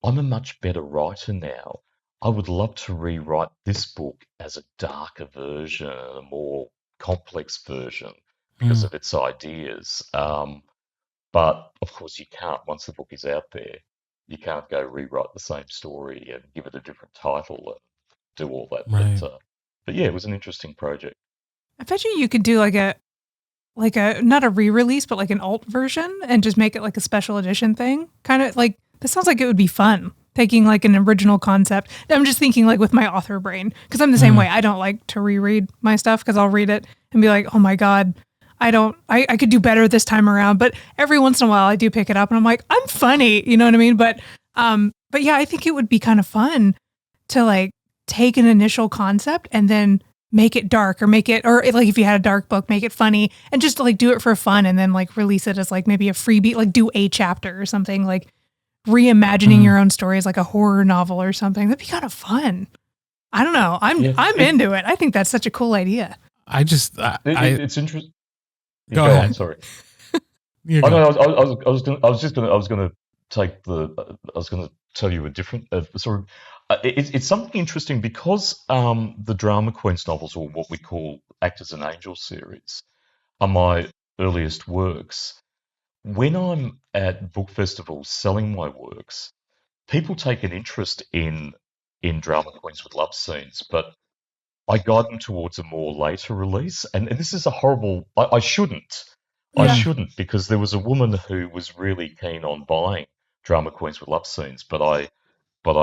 I'm a much better writer now. I would love to rewrite this book as a darker version, a more complex version because of its ideas. But of course you can't, once the book is out there, you can't go rewrite the same story and give it a different title and do all that. Right. But yeah, it was an interesting project. I bet you could do like a not a re-release, but like an alt version and just make it like a special edition thing. Kind of like, this sounds like it would be fun. Taking like an original concept. I'm just thinking like with my author brain, because I'm the same way. I don't like to reread my stuff because I'll read it and be like, oh my God, I could do better this time around. But every once in a while I do pick it up and I'm like, I'm funny. You know what I mean? But yeah, I think it would be kind of fun to like take an initial concept and then make it dark, or like if you had a dark book, make it funny and just like do it for fun and then like release it as like maybe a freebie, like do a chapter or something, like reimagining your own story as like a horror novel or something. That'd be kind of fun. I don't know. I'm into it. I think that's such a cool idea. It's interesting. Go ahead. Sorry. I was going to tell you a different story. It's something interesting because the Drama Queens novels, or what we call Act as an Angel series, are my earliest works. When I'm at book festivals selling my works, people take an interest in Drama Queens with Love Scenes, but I guide them towards a more later release. And this is a horrible, I shouldn't. I Yeah. shouldn't, because there was a woman who was really keen on buying Drama Queens with Love Scenes, but I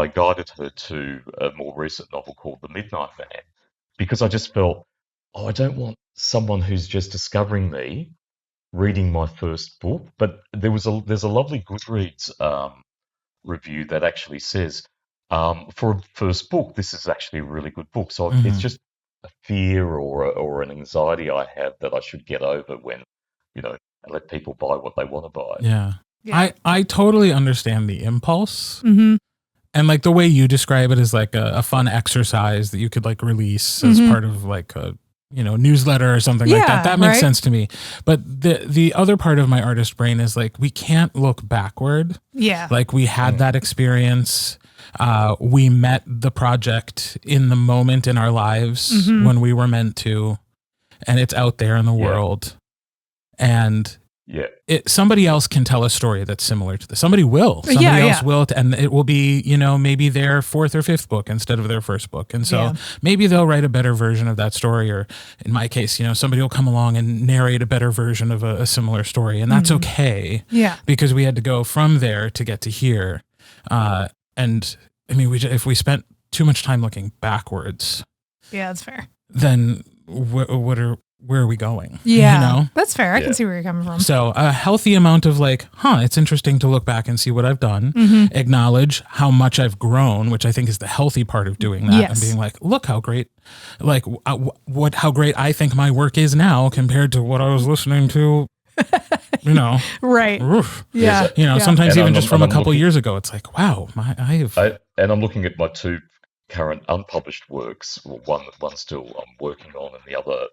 guided her to a more recent novel called The Midnight Man, because I just felt, I don't want someone who's just discovering me reading my first book. But there's a lovely Goodreads review that actually says, for a first book, this is actually a really good book. So it's just a fear or an anxiety I have that I should get over when, I let people buy what they want to buy. Yeah. Yeah. I totally understand the impulse. Mm-hmm. And like the way you describe it is like a fun exercise that you could like release as part of like a newsletter or something like that. That makes sense to me. But the other part of my artist brain is like, we can't look backward. Yeah. Like we had that experience. We met the project in the moment in our lives when we were meant to, and it's out there in the world. And somebody else can tell a story that's similar to this. Somebody will. Somebody else will, and it will be, maybe their fourth or fifth book instead of their first book. And so maybe they'll write a better version of that story, or in my case, somebody will come along and narrate a better version of a similar story, and that's okay. Yeah. Because we had to go from there to get to here. And I mean, if we spent too much time looking backwards, yeah, that's fair. Then where are we going? Yeah, that's fair. I can see where you're coming from. So a healthy amount of like, it's interesting to look back and see what I've done, acknowledge how much I've grown, which I think is the healthy part of doing that, and being like, look how great, like how great I think my work is now compared to what I was listening to, right. Oof. Yeah. Sometimes And even just from a couple years ago, it's like, wow, and I'm looking at my two current unpublished works. Well, one still I'm working on, and the other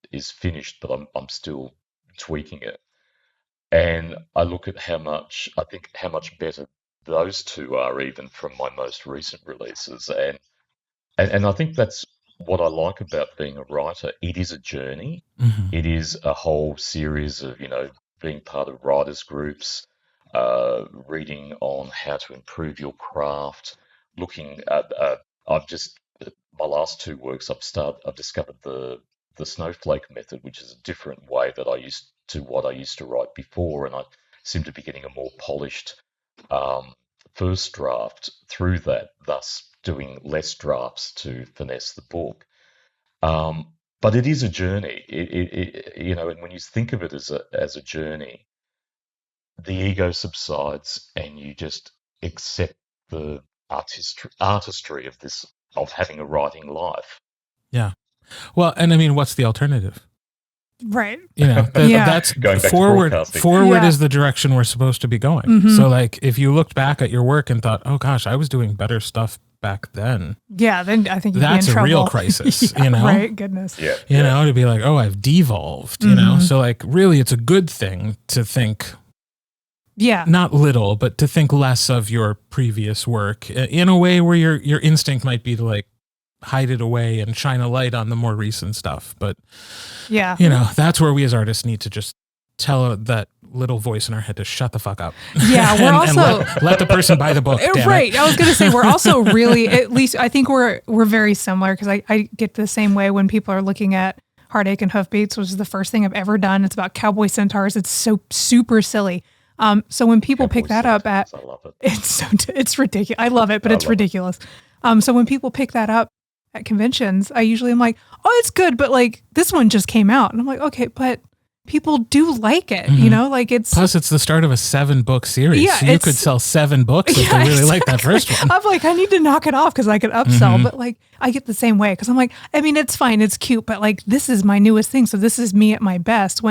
is finished, but I'm still tweaking it. And I look at how much better those two are even from my most recent releases, and I think that's what I like about being a writer. It is a journey. It is a whole series of being part of writers groups, reading on how to improve your craft, looking at my last two works. I've discovered the snowflake method, which is a different way that I used to write before, and I seem to be getting a more polished first draft through that, thus doing less drafts to finesse the book. But it is a journey. And when you think of it as a journey, the ego subsides, and you just accept the artistry of having a writing life. Yeah. Well, and I mean, what's the alternative? Right. That's going back forward. To broadcasting. Forward is the direction we're supposed to be going. So, like, if you looked back at your work and thought, "Oh gosh, I was doing better stuff back then," then I think you'd that's be in a real trouble. crisis. Right. Goodness. Yeah. To be like, "Oh, I've devolved." So like, really, it's a good thing to think. Yeah. Not little, but to think less of your previous work in a way where your instinct might be to like hide it away and shine a light on the more recent stuff. But that's where we as artists need to just tell that little voice in our head to shut the fuck up. Yeah, we're also and let the person buy the book. Right. I was going to say we're also really, at least I think we're very similar, because I get the same way when people are looking at Heartache and Hoofbeats, which is the first thing I've ever done. It's about cowboy centaurs. It's so super silly. So when people pick that up I love it. It's ridiculous. I love it, but it's ridiculous. So when people pick that up at conventions, I usually am like, oh, it's good, but like this one just came out, and I'm like, okay, but people do like it, like it's. Plus, it's the start of a 7-book series. Yeah, so you could sell 7 books if they really like that first one. I'm like, I need to knock it off because I could upsell, but like I get the same way, because I'm like, I mean, it's fine, it's cute, but like this is my newest thing, so this is me at my best.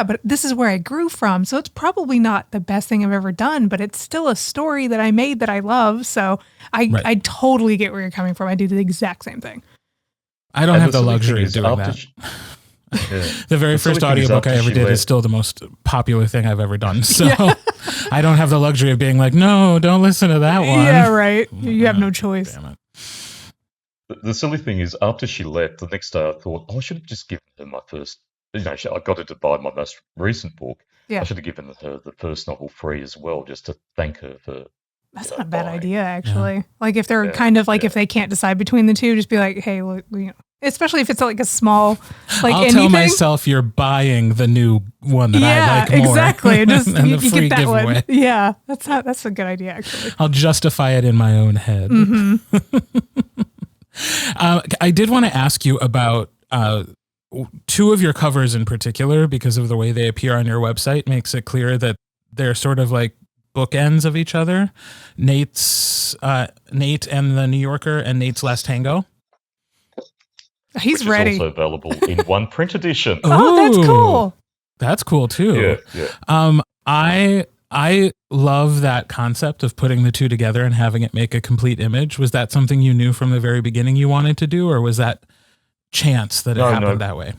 But this is where I grew from, so it's probably not the best thing I've ever done, but it's still a story that I made that I love. So I totally get where you're coming from. I do the exact same thing. I don't have the luxury of doing that. The very first audiobook I ever did is still the most popular thing I've ever done. So I don't have the luxury of being like, no, don't listen to that one. Yeah, right. You have no choice. Damn it. The silly thing is, after she left, the next day I thought, I should have just given her my first. I got her to buy my most recent book. Yeah. I should have given her the first novel free as well, just to thank her for That's you not know, a bad buying. idea, actually. Like if they're Yeah, kind of like yeah. if they can't decide between the two, just be like, hey, look, especially if it's like a small, like I'll anything. tell myself you're buying the new one that I like more. Exactly. Just and you the free get that giveaway. one. Yeah, that's a good idea, actually. I'll justify it in my own head. I did want to ask you about two of your covers in particular, because of the way they appear on your website makes it clear that they're sort of like bookends of each other. Nate and the New Yorker and Nate's Last Tango. He's which ready. is also available in one print edition. Oh, that's cool. That's cool too. Yeah. I love that concept of putting the two together and having it make a complete image. Was that something you knew from the very beginning you wanted to do, or was that chance that it happened that way?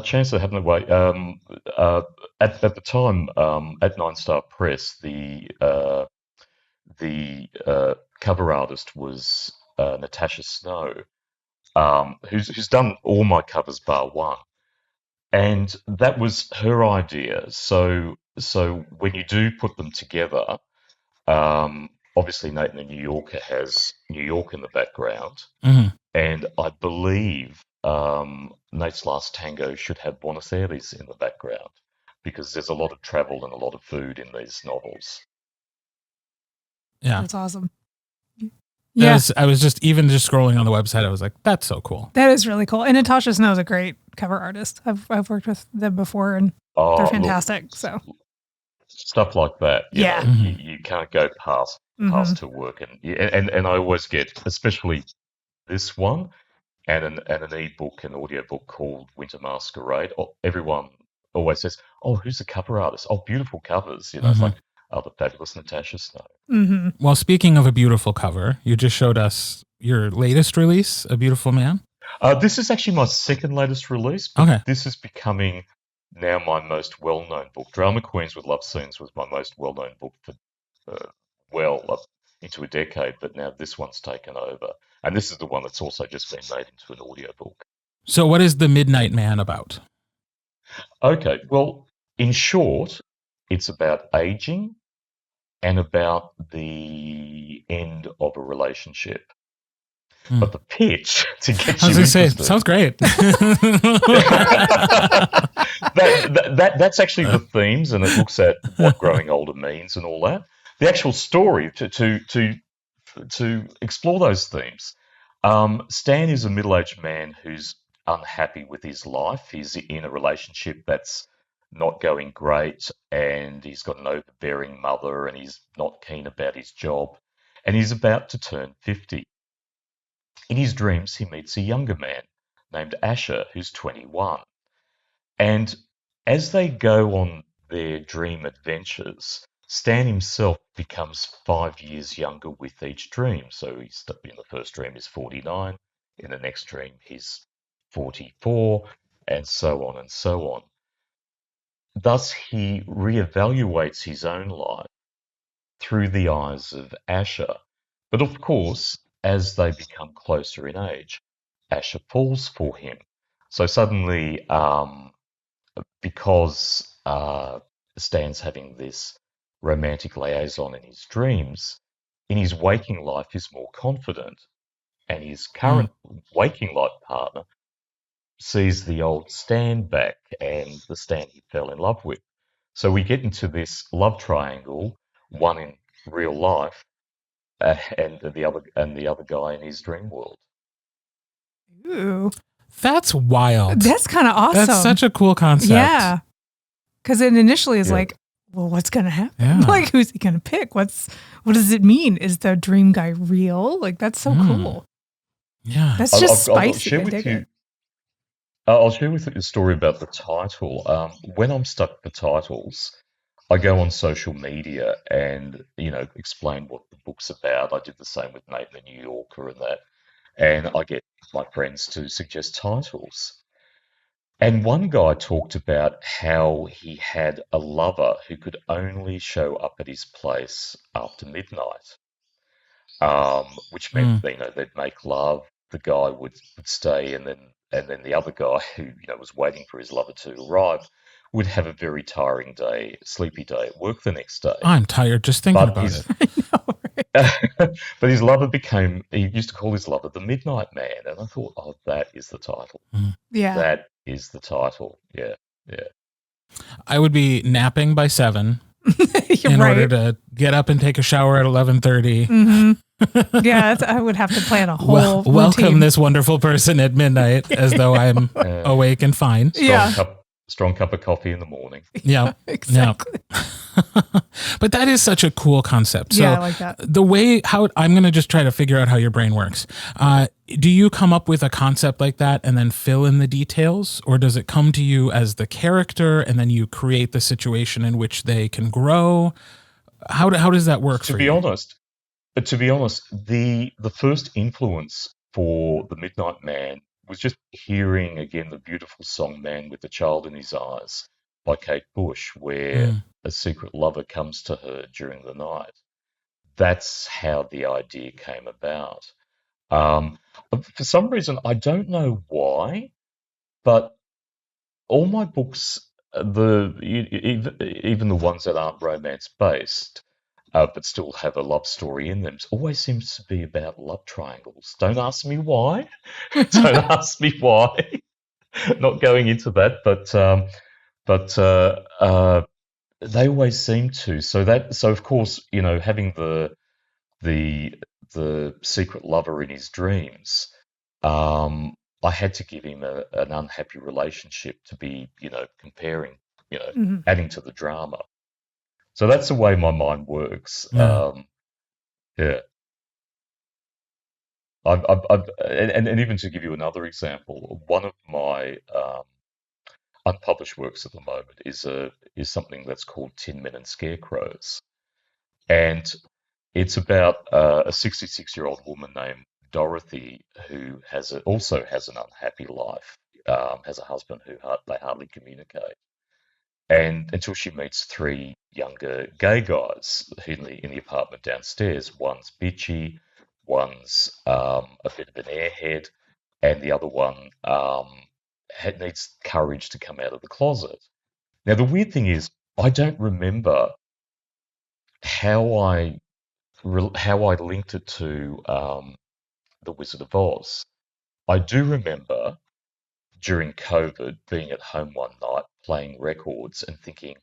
Chance that happened that way. At the time, at Nine Star Press, the cover artist was Natasha Snow, who's done all my covers bar one, and that was her idea. So when you do put them together, obviously Nathan the New Yorker has New York in the background, and I believe Nate's Last Tango should have Buenos Aires in the background, because there's a lot of travel and a lot of food in these novels. Yeah, that's awesome. Yeah, I was just scrolling on the website. I was like, that's so cool. That is really cool. And Natasha Snow is a great cover artist. I've worked with them before, and they're fantastic. Look, so stuff like that, you know, you can't go past her work, and I always get, especially this one, and an ebook, an audiobook called Winter Masquerade. Everyone always says, "Oh, who's the cover artist? Oh, beautiful covers." You know, it's like, oh, the fabulous Natasha Snow. Well, speaking of a beautiful cover, you just showed us your latest release, A Beautiful Man. This is actually my second latest release, but this is becoming now my most well-known book. Drama Queens with Love Scenes was my most well-known book for up into a decade, but now this one's taken over. And this is the one that's also just been made into an audiobook. So what is The Midnight Man about? Okay, well, in short, it's about aging and about the end of a relationship. But the pitch to get you interested... sounds great. That's actually the themes, and it looks at what growing older means and all that. The actual story to explore those themes. Stan is a middle-aged man who's unhappy with his life. He's in a relationship that's not going great, and he's got an overbearing mother, and he's not keen about his job, and he's about to turn 50. In his dreams, he meets a younger man named Asher, who's 21. And as they go on their dream adventures, Stan himself becomes 5 years younger with each dream. So he's in the first dream he's 49, in the next dream he's 44, and so on and so on. Thus, he reevaluates his own life through the eyes of Asher. But of course, as they become closer in age, Asher falls for him. So suddenly, because Stan's having this romantic liaison in his dreams, in his waking life he's more confident, and his current waking life partner sees the old Stan back and the Stan he fell in love with. So we get into this love triangle, one in real life, and the other guy in his dream world. Ooh, that's wild. That's kind of awesome. That's such a cool concept. Yeah, because it initially is like, well, what's gonna happen? Yeah. Like, who's he gonna pick? What does it mean? Is the dream guy real? Like, that's so cool. Yeah, that's just spicy. I'll share with you a story about the title. When I'm stuck for titles, I go on social media and, explain what the book's about. I did the same with Nate the New Yorker and that. And I get my friends to suggest titles. And one guy talked about how he had a lover who could only show up at his place after midnight, which meant, they'd make love. The guy would stay, and then the other guy who, was waiting for his lover to arrive would have a very tiring day, sleepy day at work the next day. I'm tired just thinking But about his, it. I know, right? but his lover he used to call his lover the Midnight Man. And I thought, oh, that is the title. Yeah. That is the title. Yeah, yeah. I would be napping by 7 You're in right. order to get up and take a shower at 11:30. Yeah, I would have to plan a whole Welcome routine. this wonderful person at midnight as though I'm awake and fine. Strong cup of coffee in the morning. Yeah, Exactly. But that is such a cool concept. So Yeah, I like that. the way how I'm going to just try to figure out how your brain works. Do you come up with a concept like that and then fill in the details, or does it come to you as the character and then you create the situation in which they can grow? How does that work for you? To be honest, the first influence for The Midnight Man was just hearing again the beautiful song "Man with the Child in His Eyes" by Kate Bush, where a secret lover comes to her during the night. That's how the idea came about. For some reason, I don't know why, but all my books, even the ones that aren't romance based, but still have a love story in them, always seems to be about love triangles. Don't ask me why. Don't ask me why. Not going into that, but they always seem to. So of course, having the secret lover in his dreams, I had to give him an unhappy relationship to be, comparing, adding to the drama. So that's the way my mind works. Yeah. Yeah. And even to give you another example, one of my unpublished works at the moment is something that's called Tin Men and Scarecrows, and it's about a 66-year-old woman named Dorothy who also has an unhappy life, has a husband who they hardly communicate. And until she meets 3 younger gay guys in the apartment downstairs. One's bitchy, one's a bit of an airhead, and the other one needs courage to come out of the closet. Now, the weird thing is, I don't remember how I linked it to The Wizard of Oz. I do remember during COVID being at home one night playing records and thinking,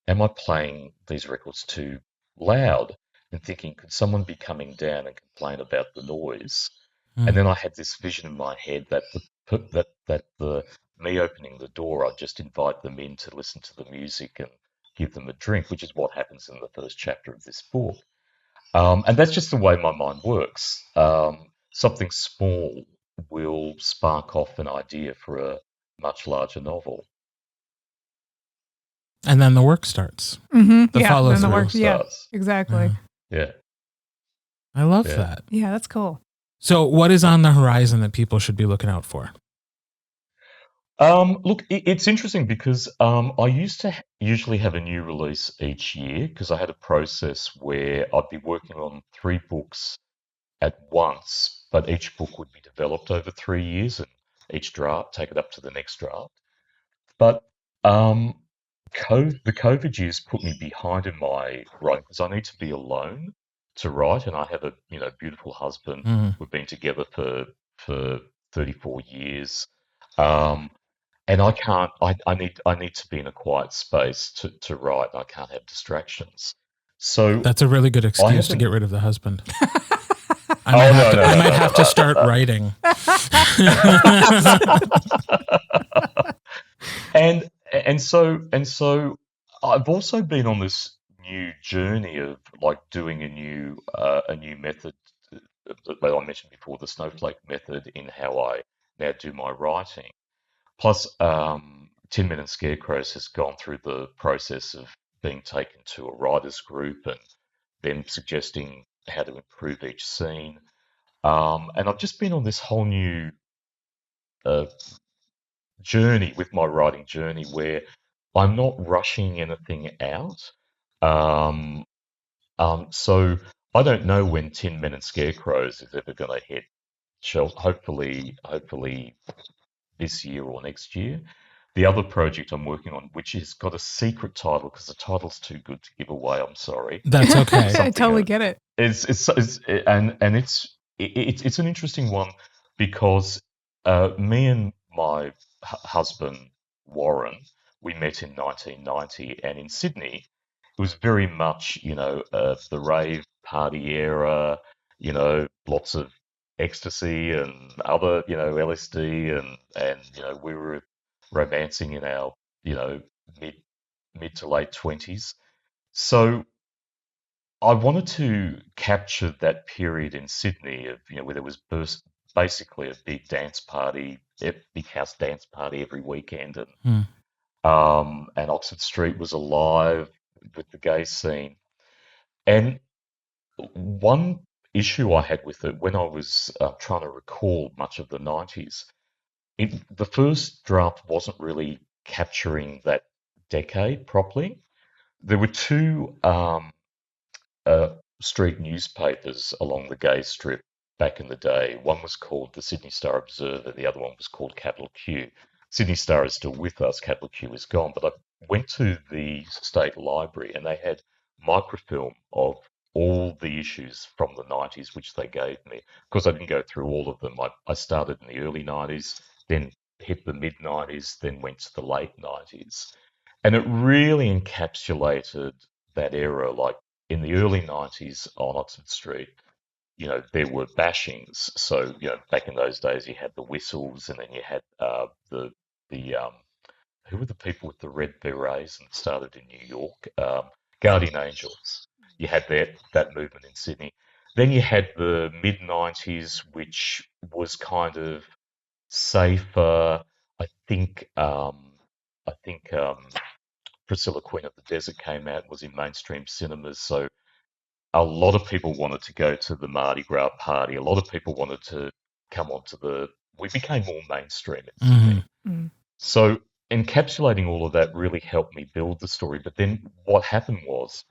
am I playing these records too loud? And thinking, could someone be coming down and complain about the noise? And then I had this vision in my head that the me opening the door, I'd just invite them in to listen to the music and give them a drink, which is what happens in the first chapter of this book. And that's just the way my mind works. Something small will spark off an idea for a much larger novel. And then the work starts. The follow then the through work. Yeah, starts. exactly. Yeah. I love that. Yeah, that's cool. So what is on the horizon that people should be looking out for? Look, it's interesting because I used to usually have a new release each year because I had a process where I'd be working on 3 books at once, but each book would be developed over 3 years and each draft, take it up to the next draft. But the COVID years put me behind in my writing because I need to be alone to write, and I have a beautiful husband. We've been together for 34 years. And I can't. I need to be in a quiet space to write. And I can't have distractions. So that's a really good excuse to get rid of the husband. I might have to start writing. and so I've also been on this new journey of like doing a new method that I mentioned before, the snowflake method, in how I now do my writing. Plus, Tin Men and Scarecrows has gone through the process of being taken to a writer's group and them suggesting how to improve each scene. And I've just been on this whole new journey with my writing journey where I'm not rushing anything out. So I don't know when Tin Men and Scarecrows is ever going to hit shelves. Hopefully this year or next year. the other project I'm working on, which has got a secret title because the title's too good to give away. I'm sorry. That's okay. I totally get it. It's an interesting one because me and my husband Warren, we met in 1990, and in Sydney, it was very much the rave party era, lots of ecstasy and other LSD, and we were romancing in our mid to late 20s. So I wanted to capture that period in Sydney of where there was basically a big dance party, a big house dance party every weekend, and Oxford Street was alive with the gay scene. And one issue I had with it when I was trying to recall much of the 90s, the first draft wasn't really capturing that decade properly. There were two street newspapers along the gay strip back in the day. One was called the Sydney Star Observer, the other one was called Capital Q. Sydney Star is still with us, Capital Q is gone, but I went to the State Library and they had microfilm of all the issues from the 90s, which they gave me. Of course, I didn't go through all of them. I started in the early 90s, then hit the mid 90s, then went to the late 90s. And it really encapsulated that era. Like in the early 90s on Oxford Street, there were bashings. So, back in those days, you had the whistles, and then you had the who were the people with the red berets and started in New York? Guardian Angels. You had that movement in Sydney. Then you had the mid 90s, which was kind of safer. I think Priscilla, Queen of the Desert came out, was in mainstream cinemas, so a lot of people wanted to go to the Mardi Gras party. A lot of people wanted to come onto we became more mainstream in Sydney. Mm-hmm. So encapsulating all of that really helped me build the story. But then what happened was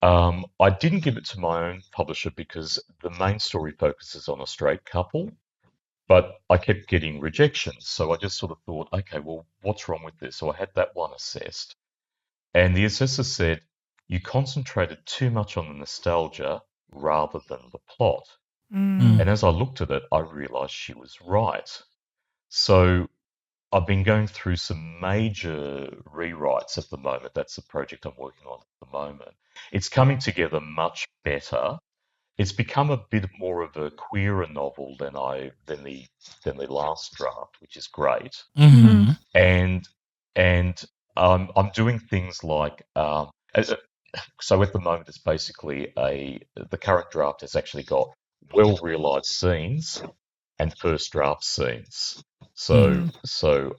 I didn't give it to my own publisher because the main story focuses on a straight couple, but I kept getting rejections. So I just sort of thought, okay, well, what's wrong with this? So I had that one assessed. And the assessor said, you concentrated too much on the nostalgia rather than the plot. And as I looked at it, I realized she was right. So I've been going through some major rewrites at the moment. That's the project I'm working on at the moment. It's coming together much better. It's become a bit more of a queerer novel than the last draft, which is great. Mm-hmm. And I'm doing things like so at the moment it's basically the current draft has actually got well realized scenes and first draft scenes. So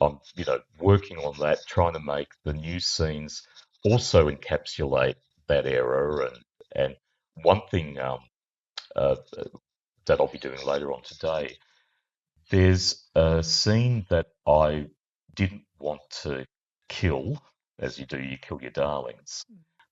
I'm working on that, trying to make the new scenes also encapsulate that era. And one thing that I'll be doing later on today, there's a scene that I didn't want to kill, as you do, you kill your darlings,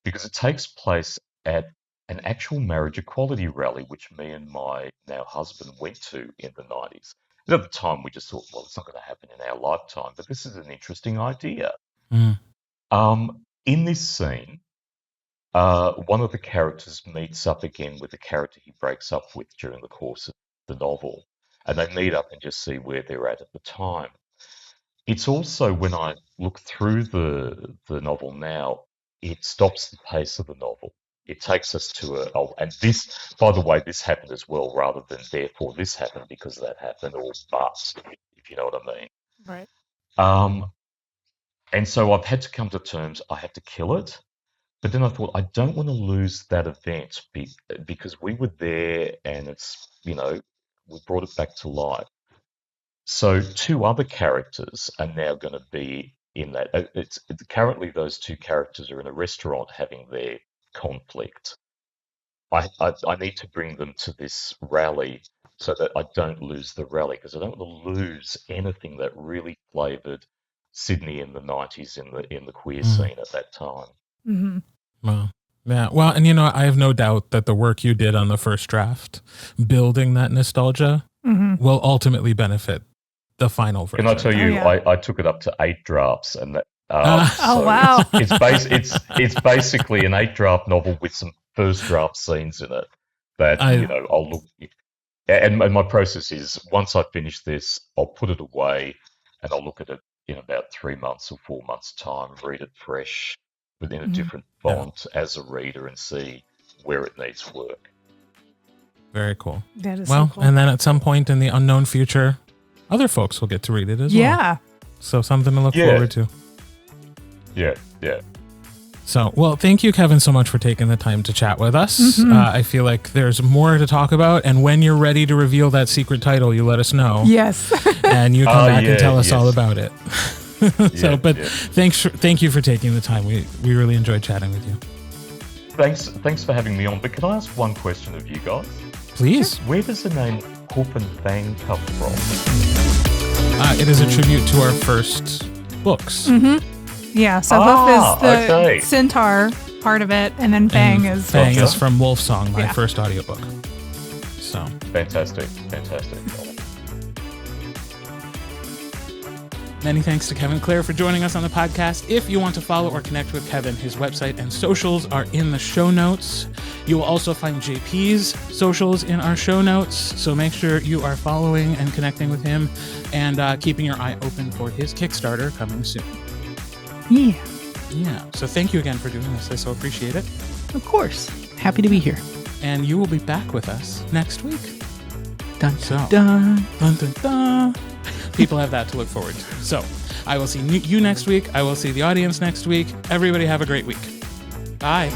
because it takes place at an actual marriage equality rally, which me and my now husband went to in the 90s. And at the time, we just thought, well, it's not going to happen in our lifetime, but this is an interesting idea. In this scene, one of the characters meets up again with the character he breaks up with during the course of the novel, and they meet up and just see where they're at the time. It's also, when I look through the novel now, it stops the pace of the novel. It takes us to and this, by the way, this happened as well, rather than therefore this happened because that happened, or but, if you know what I mean. Right. And so I've had to come to terms, I have to kill it. But then I thought, I don't want to lose that event because we were there and it's, we brought it back to life. So two other characters are now going to be in that. Currently those two characters are in a restaurant having their conflict. I need to bring them to this rally so that I don't lose the rally, because I don't want to lose anything that really flavoured Sydney in the 90s in the queer scene at that time. Mm-hmm. Well, yeah. Well, and I have no doubt that the work you did on the first draft, building that nostalgia, will ultimately benefit the final version. Can I tell you, yeah. I took it up to 8 drafts, and that, Oh, wow. It's basically an 8-draft novel with some first draft scenes in it that I'll look. And my process is, once I finish this, I'll put it away, and I'll look at it in about 3 months or 4 months' time, read it fresh within a different font as a reader, and see where it needs work. Very cool. That is well, so cool. And then at some point in the unknown future, other folks will get to read it as well. Yeah. So something to look forward to. Yeah. So, well, thank you, Kevin, so much for taking the time to chat with us. I feel like there's more to talk about, and when you're ready to reveal that secret title, you let us know. Yes. And you come back and tell us all about it. Thank you for taking the time. We really enjoyed chatting with you. Thanks for having me on. But can I ask one question of you guys? Please. Where does the name Hoof and Fang come from? It is a tribute to our first books. Yeah, so Hoof is the centaur part of it, and then Fang is... Fang is from Wolf Song, my first audiobook. So Fantastic. Many thanks to Kevin Klehr for joining us on the podcast. If you want to follow or connect with Kevin, his website and socials are in the show notes. You will also find JP's socials in our show notes, so make sure you are following and connecting with him and keeping your eye open for his Kickstarter coming soon. Yeah. So thank you again for doing this. I so appreciate it. Of course. Happy to be here. And you will be back with us next week. Dun, dun, dun. Dun, dun, dun. People have that to look forward to. So I will see you next week. I will see the audience next week. Everybody have a great week. Bye.